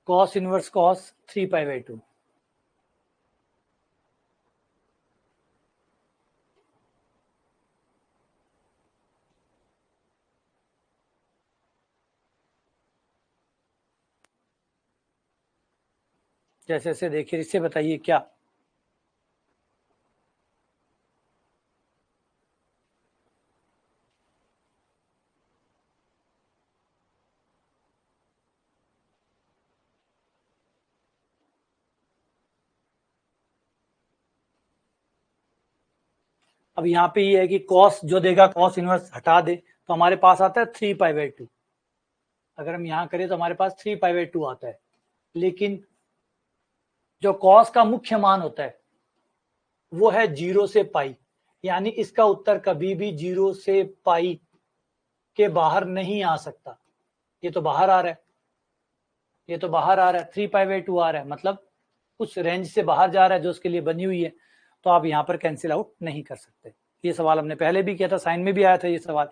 Cos inverse cos 3π/2। जैसे जैसे देखिए इससे बताइए क्या। अब यहाँ पे ये है कि कॉस जो देगा कॉस इनवर्स हटा दे तो हमारे पास आता है 3π/2। अगर हम यहाँ करें तो हमारे पास 3π/2 आता है, लेकिन जो कॉस का मुख्य मान होता है वो है 0 से पाई, यानी इसका उत्तर कभी भी 0 से पाई के बाहर नहीं आ सकता। ये तो बाहर आ रहा है, ये तो बाहर आ रहा है, 3π/2 आ रहा है, मतलब उस रेंज से बाहर जा रहा है जो उसके लिए बनी हुई है, तो आप यहाँ पर कैंसिल आउट नहीं कर सकते। ये सवाल हमने पहले भी किया था, साइन में भी आया था ये सवाल,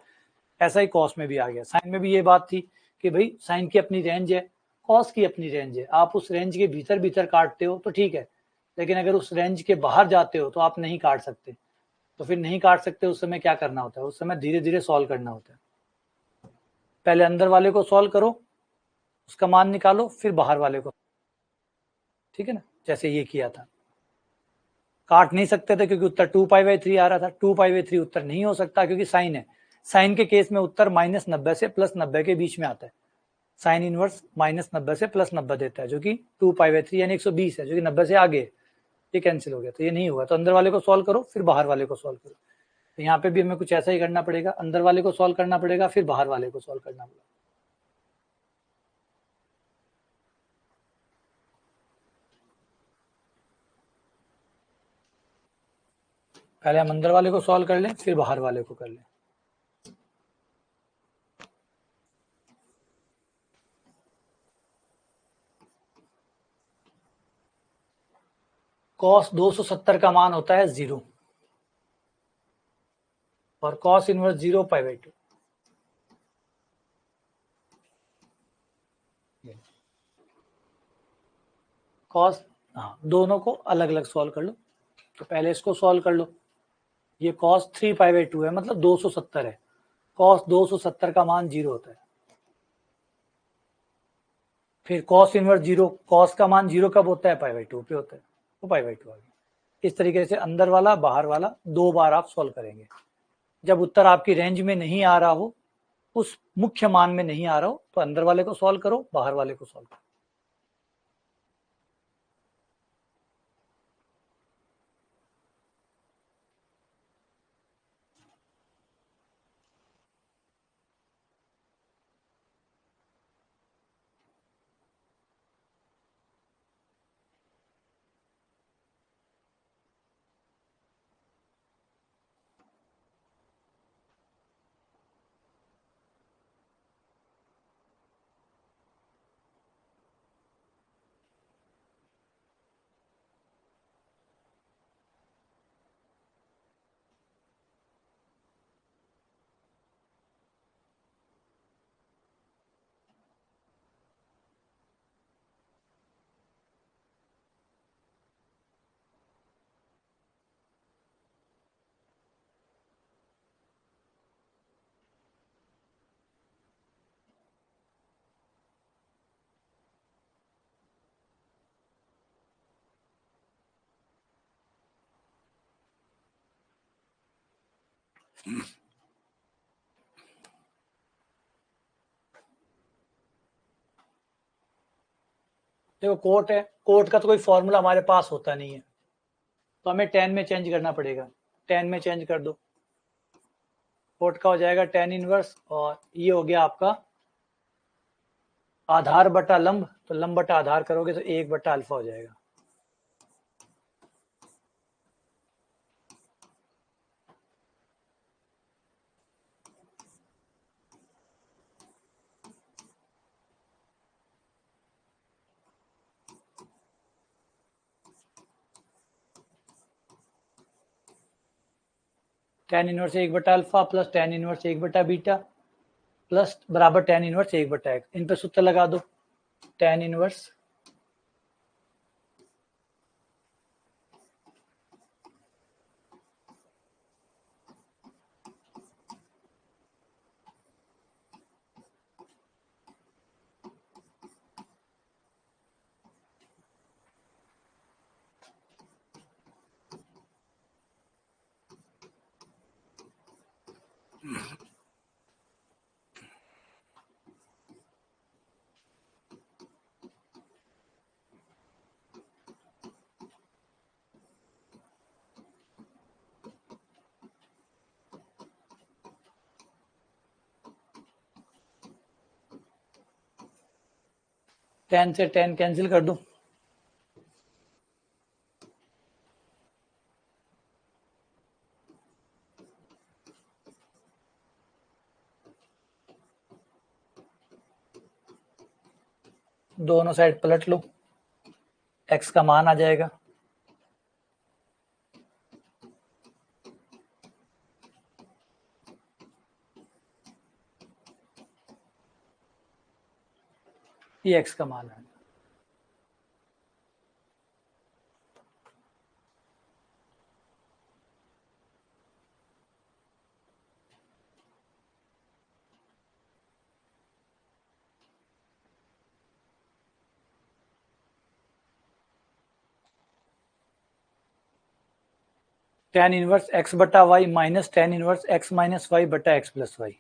ऐसा ही कॉस में भी आ गया। साइन में भी ये बात थी कि भाई साइन की अपनी रेंज है, कॉस की अपनी रेंज है, आप उस रेंज के भीतर भीतर काटते हो तो ठीक है, लेकिन अगर उस रेंज के बाहर जाते हो तो आप नहीं काट सकते। तो फिर नहीं काट सकते उस समय क्या करना होता है, उस समय धीरे धीरे सॉल्व करना होता है। पहले अंदर वाले को सॉल्व करो, उसका मान निकालो, फिर बाहर वाले को, ठीक है ना, जैसे ये किया था। काट नहीं सकते थे क्योंकि उत्तर 2π/3 आ रहा था, 2π/3 उत्तर नहीं हो सकता क्योंकि साइन है। साइन के केस में उत्तर -90 से +90 के बीच में आता है। साइन इनवर्स -90 से +90 देता है जो कि 2π/3 यानी 120 है, जो कि 90 से आगे है। ये कैंसिल हो गया, तो ये नहीं हुआ। तो अंदर वाले को सॉल्व करो फिर बाहर वाले को सॉल्व करो। तो यहाँ पे भी हमें कुछ ऐसा ही करना पड़ेगा, अंदर वाले को सॉल्व करना पड़ेगा फिर बाहर वाले को सॉल्व करना पड़ेगा। पहले हम अंदर वाले को सॉल्व कर लें फिर बाहर वाले को कर लें। कॉस 270 का मान होता है 0 और कॉस इनवर्स 0π/2। कॉस, हाँ दोनों को अलग अलग सॉल्व कर लो। तो पहले इसको सॉल्व कर लो, ये कॉस 3π/2 है मतलब 270 है, कॉस 270 का मान 0 होता है। फिर कॉस इनवर्स 0, कॉस का मान 0 कब होता है, π/2 पे होता है, तो π/2 आ गया। इस तरीके से अंदर वाला बाहर वाला 2 बार आप सॉल्व करेंगे। जब उत्तर आपकी रेंज में नहीं आ रहा हो, उस मुख्य मान में नहीं आ रहा हो, तो अंदर वाले को सॉल्व करो बाहर वाले को सॉल्व करो। देखो कोट है, कोट का तो कोई फॉर्मूला हमारे पास होता नहीं है, तो हमें tan में चेंज करना पड़ेगा। tan में चेंज कर दो, कोट का हो जाएगा tan इनवर्स, और ये हो गया आपका आधार बटा लंब, तो लंब बटा आधार करोगे तो 1/अल्फा हो जाएगा। tan इनवर्स 1/अल्फा प्लस tan इनवर्स 1/बीटा प्लस बराबर tan इनवर्स 1/x। इन पे सूत्र लगा दो, tan इनवर्स tan से tan कैंसिल कर दो, दोनों साइड पलट लो, x का मान आ जाएगा। ये x का मान है। tan इनवर्स x बटा y minus tan inverse x minus y बटा x प्लस वाई।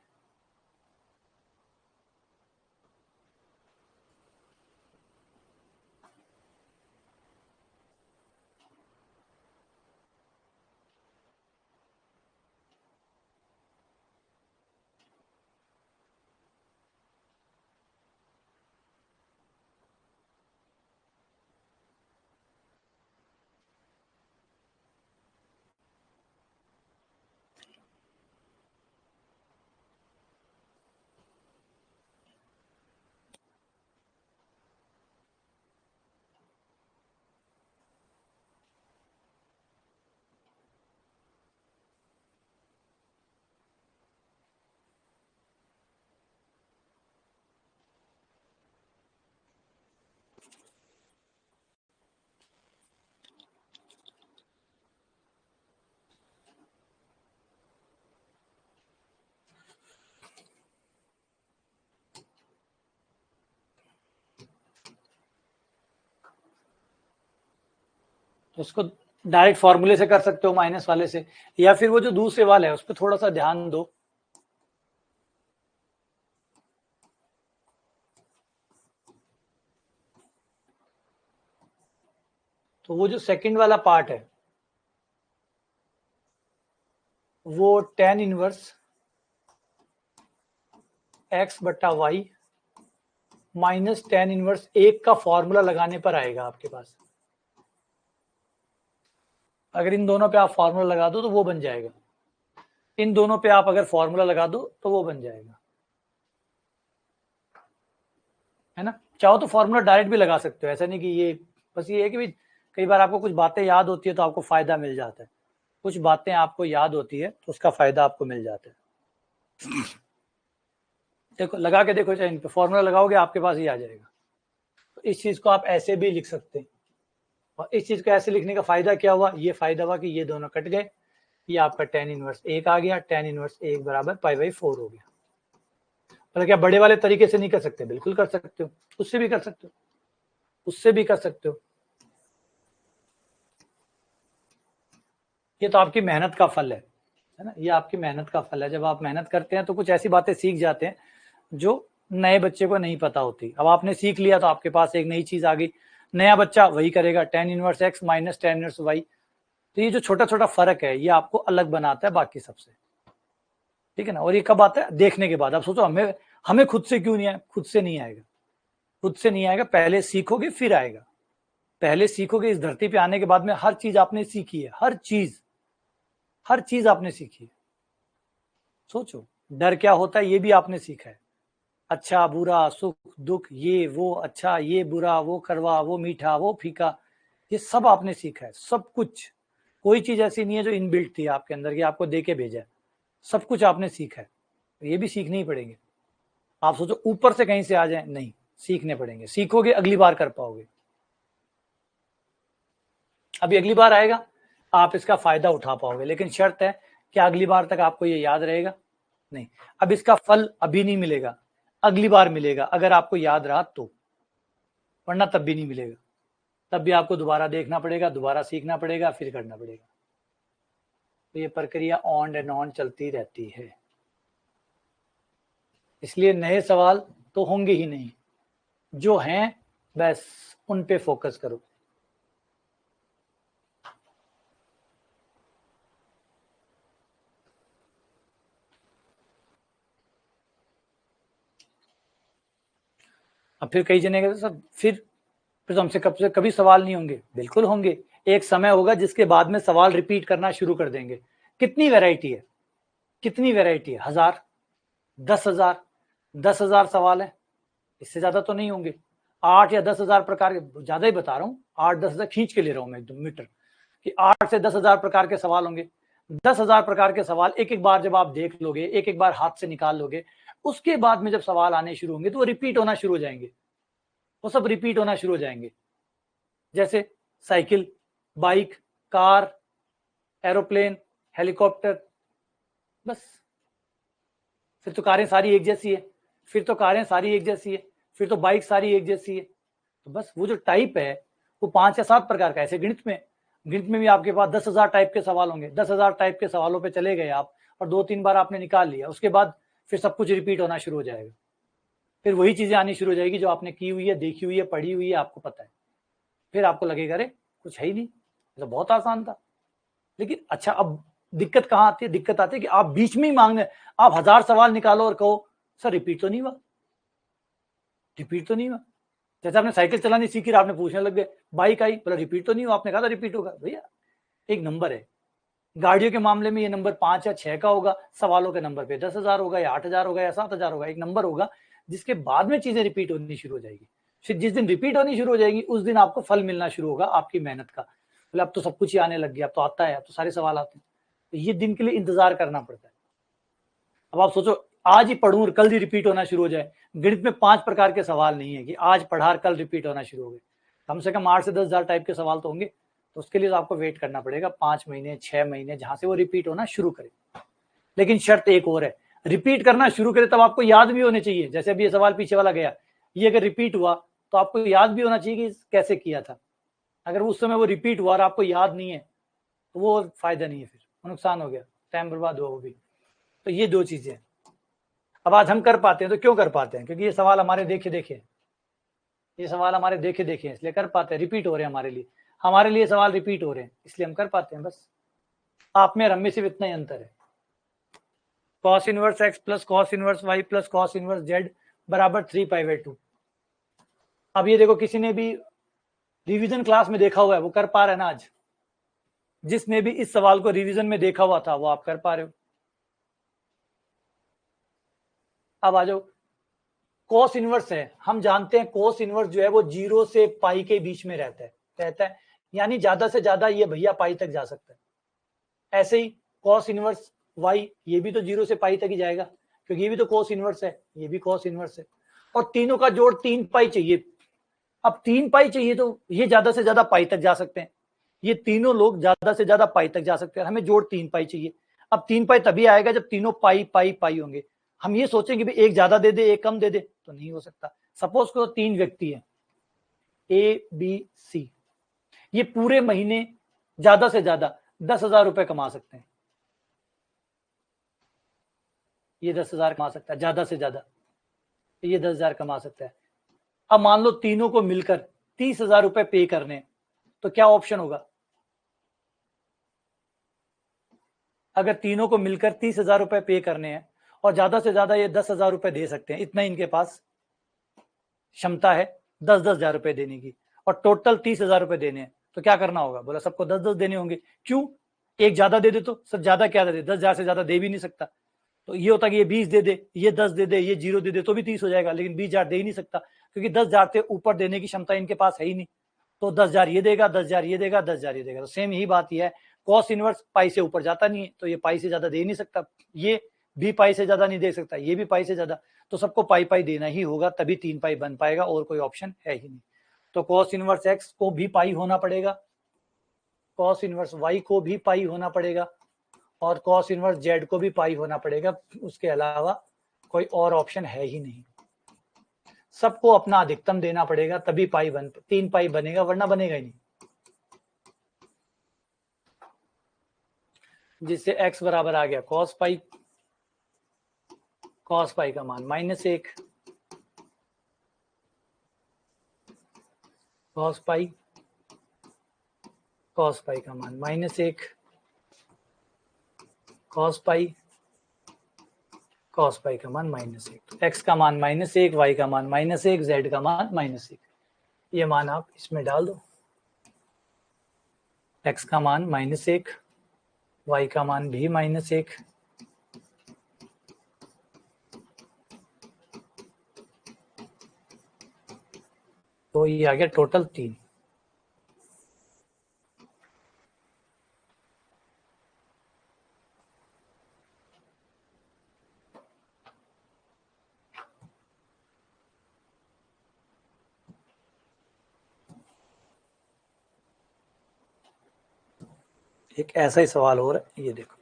तो इसको डायरेक्ट फॉर्मूले से कर सकते हो माइनस वाले से, या फिर वो जो दूसरे वाले है उस पर थोड़ा सा ध्यान दो। तो वो जो सेकंड वाला पार्ट है वो tan इनवर्स x बटा वाई माइनस tan इनवर्स 1 का फॉर्मूला लगाने पर आएगा आपके पास। अगर इन दोनों पे आप फॉर्मूला लगा दो तो वो बन जाएगा, इन दोनों पे आप अगर फॉर्मूला लगा दो तो वो बन जाएगा, है ना। चाहो तो फॉर्मूला डायरेक्ट भी लगा सकते हो, ऐसा नहीं कि ये, बस ये है कि भाई कई बार आपको कुछ बातें याद होती है तो आपको फायदा मिल जाता है, कुछ बातें आपको याद होती है तो उसका फायदा आपको मिल जाता है। देखो लगा के देखो, चाहे इन पे फॉर्मूला लगाओगे आपके पास ही आ जाएगा। तो इस चीज को आप ऐसे भी लिख सकते हैं, और इस चीज को ऐसे लिखने का फायदा क्या हुआ, ये फायदा हुआ कि ये दोनों कट गए, ये आपका tan इनवर्स 1 आ गया, tan इनवर्स 1 बराबर π/4 हो गया। मतलब क्या बड़े वाले तरीके से नहीं कर सकते? बिल्कुल कर सकते हो, उससे भी कर सकते हो, उससे भी कर सकते हो। ये तो आपकी मेहनत का फल है ना, ये आपकी मेहनत का फल है। जब आप मेहनत करते हैं तो कुछ ऐसी बातें सीख जाते हैं जो नए बच्चे को नहीं पता होती। अब आपने सीख लिया तो आपके पास एक नई चीज आ गई, नया बच्चा वही करेगा, tan inverse x minus tan inverse y। तो ये जो छोटा छोटा फर्क है ये आपको अलग बनाता है बाकी सबसे, ठीक है ना। और ये कब आता है? देखने के बाद। आप सोचो हमें हमें खुद से क्यों नहीं आया? खुद से नहीं आएगा, खुद से नहीं आएगा, पहले सीखोगे फिर आएगा। पहले सीखोगे, इस धरती पे आने के बाद में हर चीज आपने सीखी है, हर चीज आपने सीखी है। सोचो डर क्या होता है ये भी आपने सीखा है, अच्छा बुरा सुख दुख, ये वो, अच्छा ये बुरा, वो कड़वा, वो मीठा, वो फीका, ये सब आपने सीखा है, सब कुछ। कोई चीज ऐसी नहीं है जो इनबिल्ट थी आपके अंदर कि आपको दे के भेजा है, सब कुछ आपने सीखा है। ये भी सीखने ही पड़ेंगे। आप सोचो ऊपर से कहीं से आ जाए, नहीं, सीखने पड़ेंगे। सीखोगे अगली बार कर पाओगे। अभी अगली बार आएगा आप इसका फायदा उठा पाओगे, लेकिन शर्त है कि अगली बार तक आपको ये याद रहेगा नहीं। अब इसका फल अभी नहीं मिलेगा, अगली बार मिलेगा अगर आपको याद रहा तो, वरना तब भी नहीं मिलेगा। तब भी आपको दोबारा देखना पड़ेगा, दोबारा सीखना पड़ेगा, फिर करना पड़ेगा। तो ये प्रक्रिया ऑन एंड ऑन चलती रहती है। इसलिए नए सवाल तो होंगे ही नहीं, जो हैं बस उन पे फोकस करो। अब फिर कई जने कहते सर फिर तो हमसे कभी सवाल नहीं होंगे। बिल्कुल होंगे। एक समय होगा जिसके बाद में सवाल रिपीट करना शुरू कर देंगे। कितनी वैरायटी है, कितनी वैरायटी है? 1000, 10,000, 10,000 सवाल है, इससे ज्यादा तो नहीं होंगे। 8 या 10,000 प्रकार के, ज्यादा ही बता रहा हूँ, 8-10,000 खींच के ले रहा हूँ मैं एकदम मीटर, कि 8 से 10,000 प्रकार के सवाल होंगे। 10,000 प्रकार के सवाल एक एक बार जब आप देख लोगे, एक एक बार हाथ से निकाल लोगे, उसके बाद में जब सवाल आने शुरू होंगे तो वो रिपीट होना शुरू हो जाएंगे, वो सब रिपीट होना शुरू हो जाएंगे। जैसे cycle, bike, car, aeroplane, helicopter, बस। फिर तो कारें सारी एक जैसी है, फिर तो कारें सारी एक जैसी है, फिर तो बाइक सारी एक जैसी है। तो बस वो जो टाइप है वो 5 या 7 प्रकार का। ऐसे गणित में भी आपके पास 10,000 टाइप के सवाल होंगे। 10,000 टाइप के सवालों पे चले गए आप और 2-3 बार आपने निकाल लिया, उसके बाद फिर सब कुछ रिपीट होना शुरू हो जाएगा। फिर वही चीजें आनी शुरू हो जाएगी जो आपने की हुई है, देखी हुई है, पढ़ी हुई है, आपको पता है। फिर आपको लगेगा अरे कुछ है ही नहीं, तो बहुत आसान था। लेकिन अच्छा अब दिक्कत कहाँ आती है? दिक्कत आती है कि आप बीच में ही मांगने, आप 1000 सवाल निकालो और कहो सर रिपीट तो नहीं हुआ, रिपीट तो नहीं हुआ। जैसे आपने साइकिल चलानी सीखी, आपने पूछने लग गए, बाइक आई, बोला रिपीट तो नहीं हुआ, आपने कहा था रिपीट होगा। भैया एक नंबर है, गाड़ियों के मामले में ये नंबर 5 या 6 का होगा, सवालों के नंबर पे 10,000 होगा या 8,000 होगा या 7,000 होगा। एक नंबर होगा जिसके बाद में चीजें रिपीट होनी शुरू हो जाएगी। फिर जिस दिन रिपीट होनी शुरू हो जाएगी उस दिन आपको फल मिलना शुरू होगा आपकी मेहनत का। बोले अब तो सब कुछ ही आने लग गया, अब तो आता है, अब तो सारे सवाल आते हैं। तो ये दिन के लिए इंतजार करना पड़ता है। अब आप सोचो आज ही पढ़ूं और कल ही रिपीट होना शुरू हो जाए। गणित में 5 प्रकार के सवाल नहीं है कि आज पढ़ा कल रिपीट होना शुरू हो गए। कम से कम 8 से 10,000 टाइप के सवाल तो होंगे। तो उसके लिए तो आपको वेट करना पड़ेगा 5 महीने, 6 महीने, जहां से वो रिपीट होना शुरू करे। लेकिन शर्त एक और है, रिपीट करना शुरू करे तब आपको याद भी होने चाहिए। जैसे अभी ये सवाल पीछे वाला गया, ये अगर रिपीट हुआ तो आपको याद भी होना चाहिए कि कैसे किया था। अगर उस समय वो रिपीट हुआ और आपको याद नहीं है तो वो फायदा नहीं है, फिर नुकसान हो गया, टाइम बर्बाद हुआ वो भी। तो ये 2 चीजें। अब आज हम कर पाते हैं तो क्यों कर पाते हैं? क्योंकि ये सवाल हमारे देखे देखे, ये सवाल हमारे देखे देखे हैं, इसलिए कर पाते हैं। रिपीट हो रहे हैं हमारे लिए सवाल रिपीट हो रहे हैं, इसलिए हम कर पाते हैं। बस आप में और हम में सिर्फ इतना ही अंतर है। cos inverse x plus cos inverse y plus cos inverse z बराबर 3π/2। अब ये देखो, किसी ने भी रिवीजन क्लास में देखा हुआ है वो कर पा रहा है ना आज? जिसने भी इस सवाल को रिवीजन में देखा हुआ था वो आप कर पा रहे हो। अब आ जाओ, कोस इनवर्स है, हम जानते हैं कोस इनवर्स जो है वो 0 से पाई के बीच में रहता है, यानी ज्यादा से ज्यादा ये भैया पाई तक जा सकता है। ऐसे ही कॉस इनवर्स y, ये भी तो 0 से पाई तक ही जाएगा, क्योंकि ये भी तो कोस इनवर्स है, ये भी कोस इनवर्स है, और तीनों का जोड़ 3 पाई चाहिए। अब 3 पाई चाहिए तो ये ज्यादा से ज्यादा पाई तक जा सकते हैं, ये तीनों लोग ज्यादा से ज्यादा पाई तक जा सकते हैं। हमें जोड़ 3 पाई चाहिए। अब 3 पाई तभी आएगा जब तीनों पाई पाई पाई होंगे। हम ये सोचेंगे भी एक ज्यादा दे दे एक कम दे दे, तो नहीं हो सकता। सपोज करो 3 व्यक्ति है ABC, ये पूरे महीने ज्यादा से ज्यादा 10,000 रुपए कमा सकते हैं। ये 10,000 कमा सकता है ज्यादा से ज्यादा, ये 10,000 कमा सकता है। अब मान लो तीनों को मिलकर 30,000 रुपए पे करने, तो क्या ऑप्शन होगा? अगर तीनों को मिलकर 30,000 रुपए पे करने हैं और ज्यादा से ज्यादा ये 10,000 रुपए दे सकते हैं, इतना इनके पास क्षमता है 10,000 रुपए देने की, और टोटल 30,000 रुपए देने हैं, तो क्या करना होगा? बोला सबको 10,000 देने होंगे। क्यों? एक ज्यादा दे दे तो सर, ज्यादा क्या दे? 10,000 से ज्यादा दे भी नहीं सकता। तो ये होता कि ये 20 दे दे, ये 10 दे दे, ये 0 दे दे, तो भी 30 हो जाएगा, लेकिन 20,000 दे ही नहीं सकता, क्योंकि 10,000 से ऊपर देने की क्षमता इनके पास है ही नहीं। तो 10,000 ये देगा, 10,000 ये देगा, 10,000 ये देगा। तो सेम यही बात ये है, कॉस इनवर्स पाई से ऊपर जाता नहीं है, तो ये पाई से ज्यादा दे नहीं सकता, ये भी पाई से ज्यादा नहीं दे सकता, ये भी पाई से ज्यादा, तो सबको पाई पाई देना ही होगा, तभी 3 पाई बन पाएगा, और कोई ऑप्शन है ही नहीं। तो कॉस इनवर्स एक्स को भी पाई होना पड़ेगा, कॉस इनवर्स वाई को भी पाई होना पड़ेगा, और कॉस इनवर्स जेड को भी पाई होना पड़ेगा, उसके अलावा कोई और ऑप्शन है ही नहीं। सबको अपना अधिकतम देना पड़ेगा, तभी पाई 3 पाई बनेगा, वरना बनेगा ही नहीं। जिससे x बराबर आ गया cos पाई, cos पाई का मान -1, cos पाई का मान -1, cos पाई का मान -1। तो x का मान -1, y का मान -1, z का मान -1। ये मान आप इसमें डाल दो, x का मान -1, y का मान भी -1, तो ये आ गया टोटल 3। एक ऐसा ही सवाल हो रहा है, ये देखो,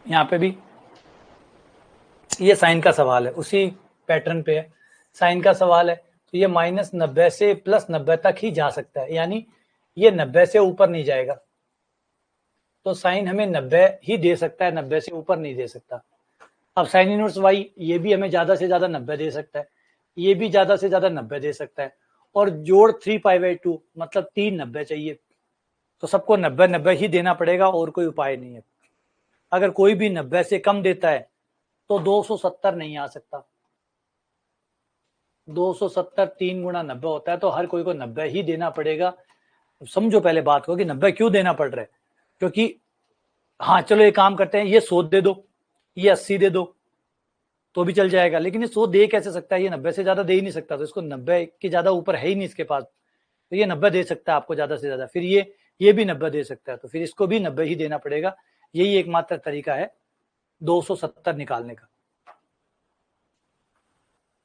यहाँ पे भी ये साइन का सवाल है, उसी पैटर्न पे है, साइन का सवाल है, तो ये -90 से +90 तक ही जा सकता है, यानी ये 90 से ऊपर नहीं जाएगा, तो साइन हमें 90 ही दे सकता है, 90 से ऊपर नहीं दे सकता। अब साइन इनवर्स वाई, ये भी हमें ज्यादा से ज्यादा 90 दे सकता है, ये भी ज्यादा से ज्यादा 90 दे सकता है, और जोड़ 3π/2 मतलब 390 चाहिए, तो सबको 90-90 ही देना पड़ेगा, और कोई उपाय नहीं है। अगर कोई भी 90 से कम देता है तो 270 नहीं आ सकता, 270 3 गुणा 90 होता है, तो हर कोई को 90 ही देना पड़ेगा। समझो पहले बात को कि 90 क्यों देना पड़ रहा है, क्योंकि हाँ चलो एक काम करते हैं, ये 100 दे दो, ये 80 दे दो, तो भी चल जाएगा, लेकिन ये 100 दे कैसे सकता है, ये 90 से ज्यादा दे ही नहीं सकता, तो इसको 90 के ज्यादा ऊपर है ही नहीं इसके पास, तो ये 90 दे सकता है आपको ज्यादा से ज्यादा, फिर ये भी 90 दे सकता है, तो फिर इसको भी 90 ही देना पड़ेगा। यही एकमात्र तरीका है 270 निकालने का।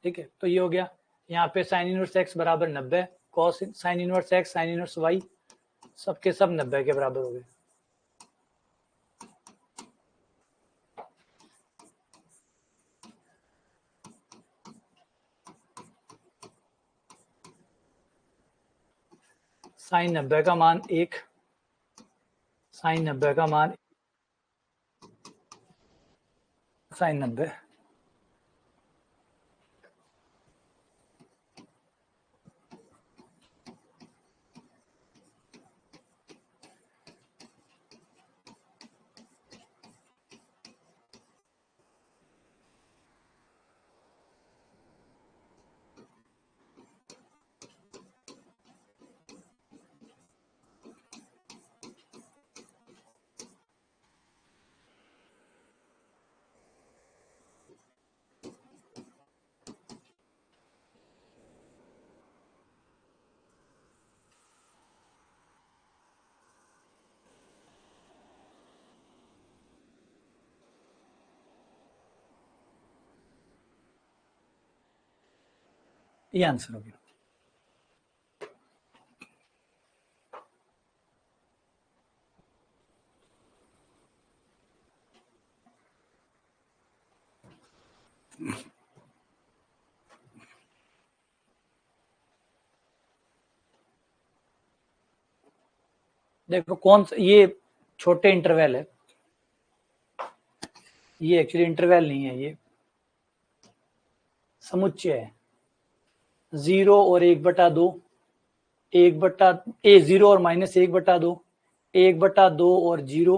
ठीक है, तो ये हो गया। यहाँ पे साइन इनवर्स एक्स बराबर 90, cos sine inverse x, sine inverse y, सबके सब 90 के बराबर हो गए। साइन 90 का मान 1, साइन 90 का मान साइन 90, ये आंसर हो गया। देखो कौन सा, ये छोटे इंटरवल है, ये एक्चुअली इंटरवल नहीं है, ये समुच्चय है। 0 और 1/2, 0 और -1/2, 1/2 और 0,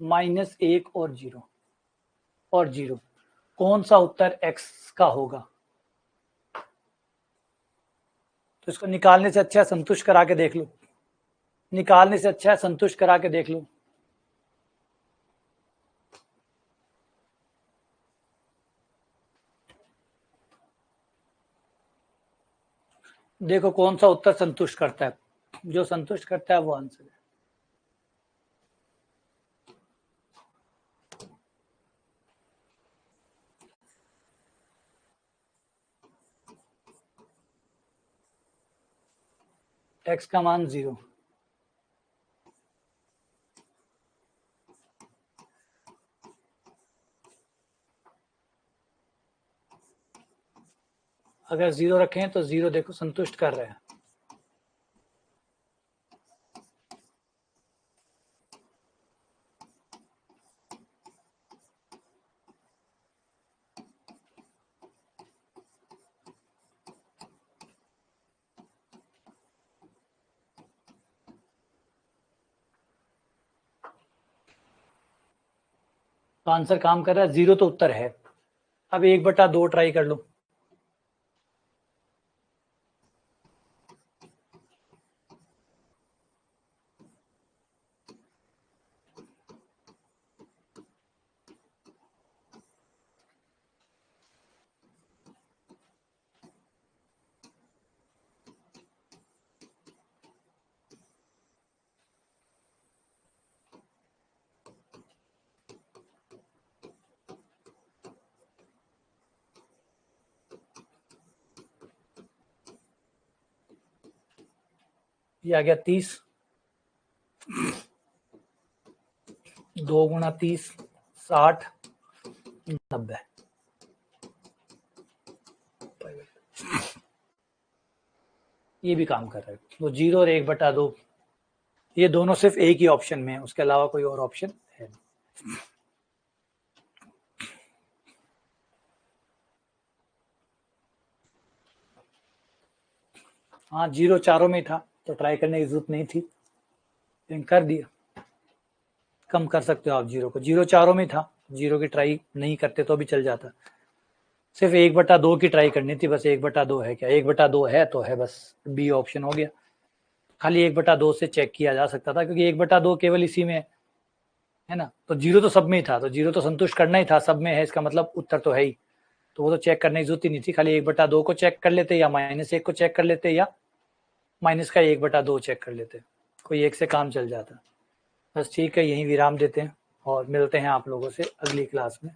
-1 और 0 और 0। कौन सा उत्तर x का होगा? तो इसको निकालने से अच्छा संतुष्ट करा के देख लो, निकालने से अच्छा संतुष्ट करा के देख लो। देखो कौन सा उत्तर संतुष्ट करता है, जो संतुष्ट करता है वो आंसर है। x का मान 0। अगर 0 रखें तो 0 देखो संतुष्ट कर रहे हैं। तो आंसर काम कर रहा है, 0 तो उत्तर है। अब 1/2 ट्राई कर लो। ये आ गया 30, 2 गुणा 30 60 90। ये भी काम कर रहा है। तो 0 और 1/2 ये दोनों सिर्फ एक ही ऑप्शन में है, उसके अलावा कोई और ऑप्शन है नहीं। हाँ 0 चारों में था तो ट्राई करने की जरूरत नहीं थी, लेकिन कर दिया। कम कर सकते हो आप 0 को, 0 चारों में था, 0 की ट्राई नहीं करते तो भी चल जाता। सिर्फ 1/2 की ट्राई करनी थी बस। 1/2 है क्या? 1/2 है तो है, बस बी ऑप्शन हो गया। खाली 1/2 से चेक किया जा सकता था, क्योंकि 1/2 केवल इसी में है ना। तो 0 तो सब में ही था, तो 0 तो संतुष्ट करना ही था, सब में है इसका मतलब उत्तर तो है ही। तो वो तो चेक करने की जरूरत ही नहीं थी, खाली 1/2 को चेक कर लेते, या -1 को चेक कर लेते, या माइनस का 1/2 चेक कर लेते, कोई एक से काम चल जाता। बस ठीक है, यहीं विराम देते हैं और मिलते हैं आप लोगों से अगली क्लास में।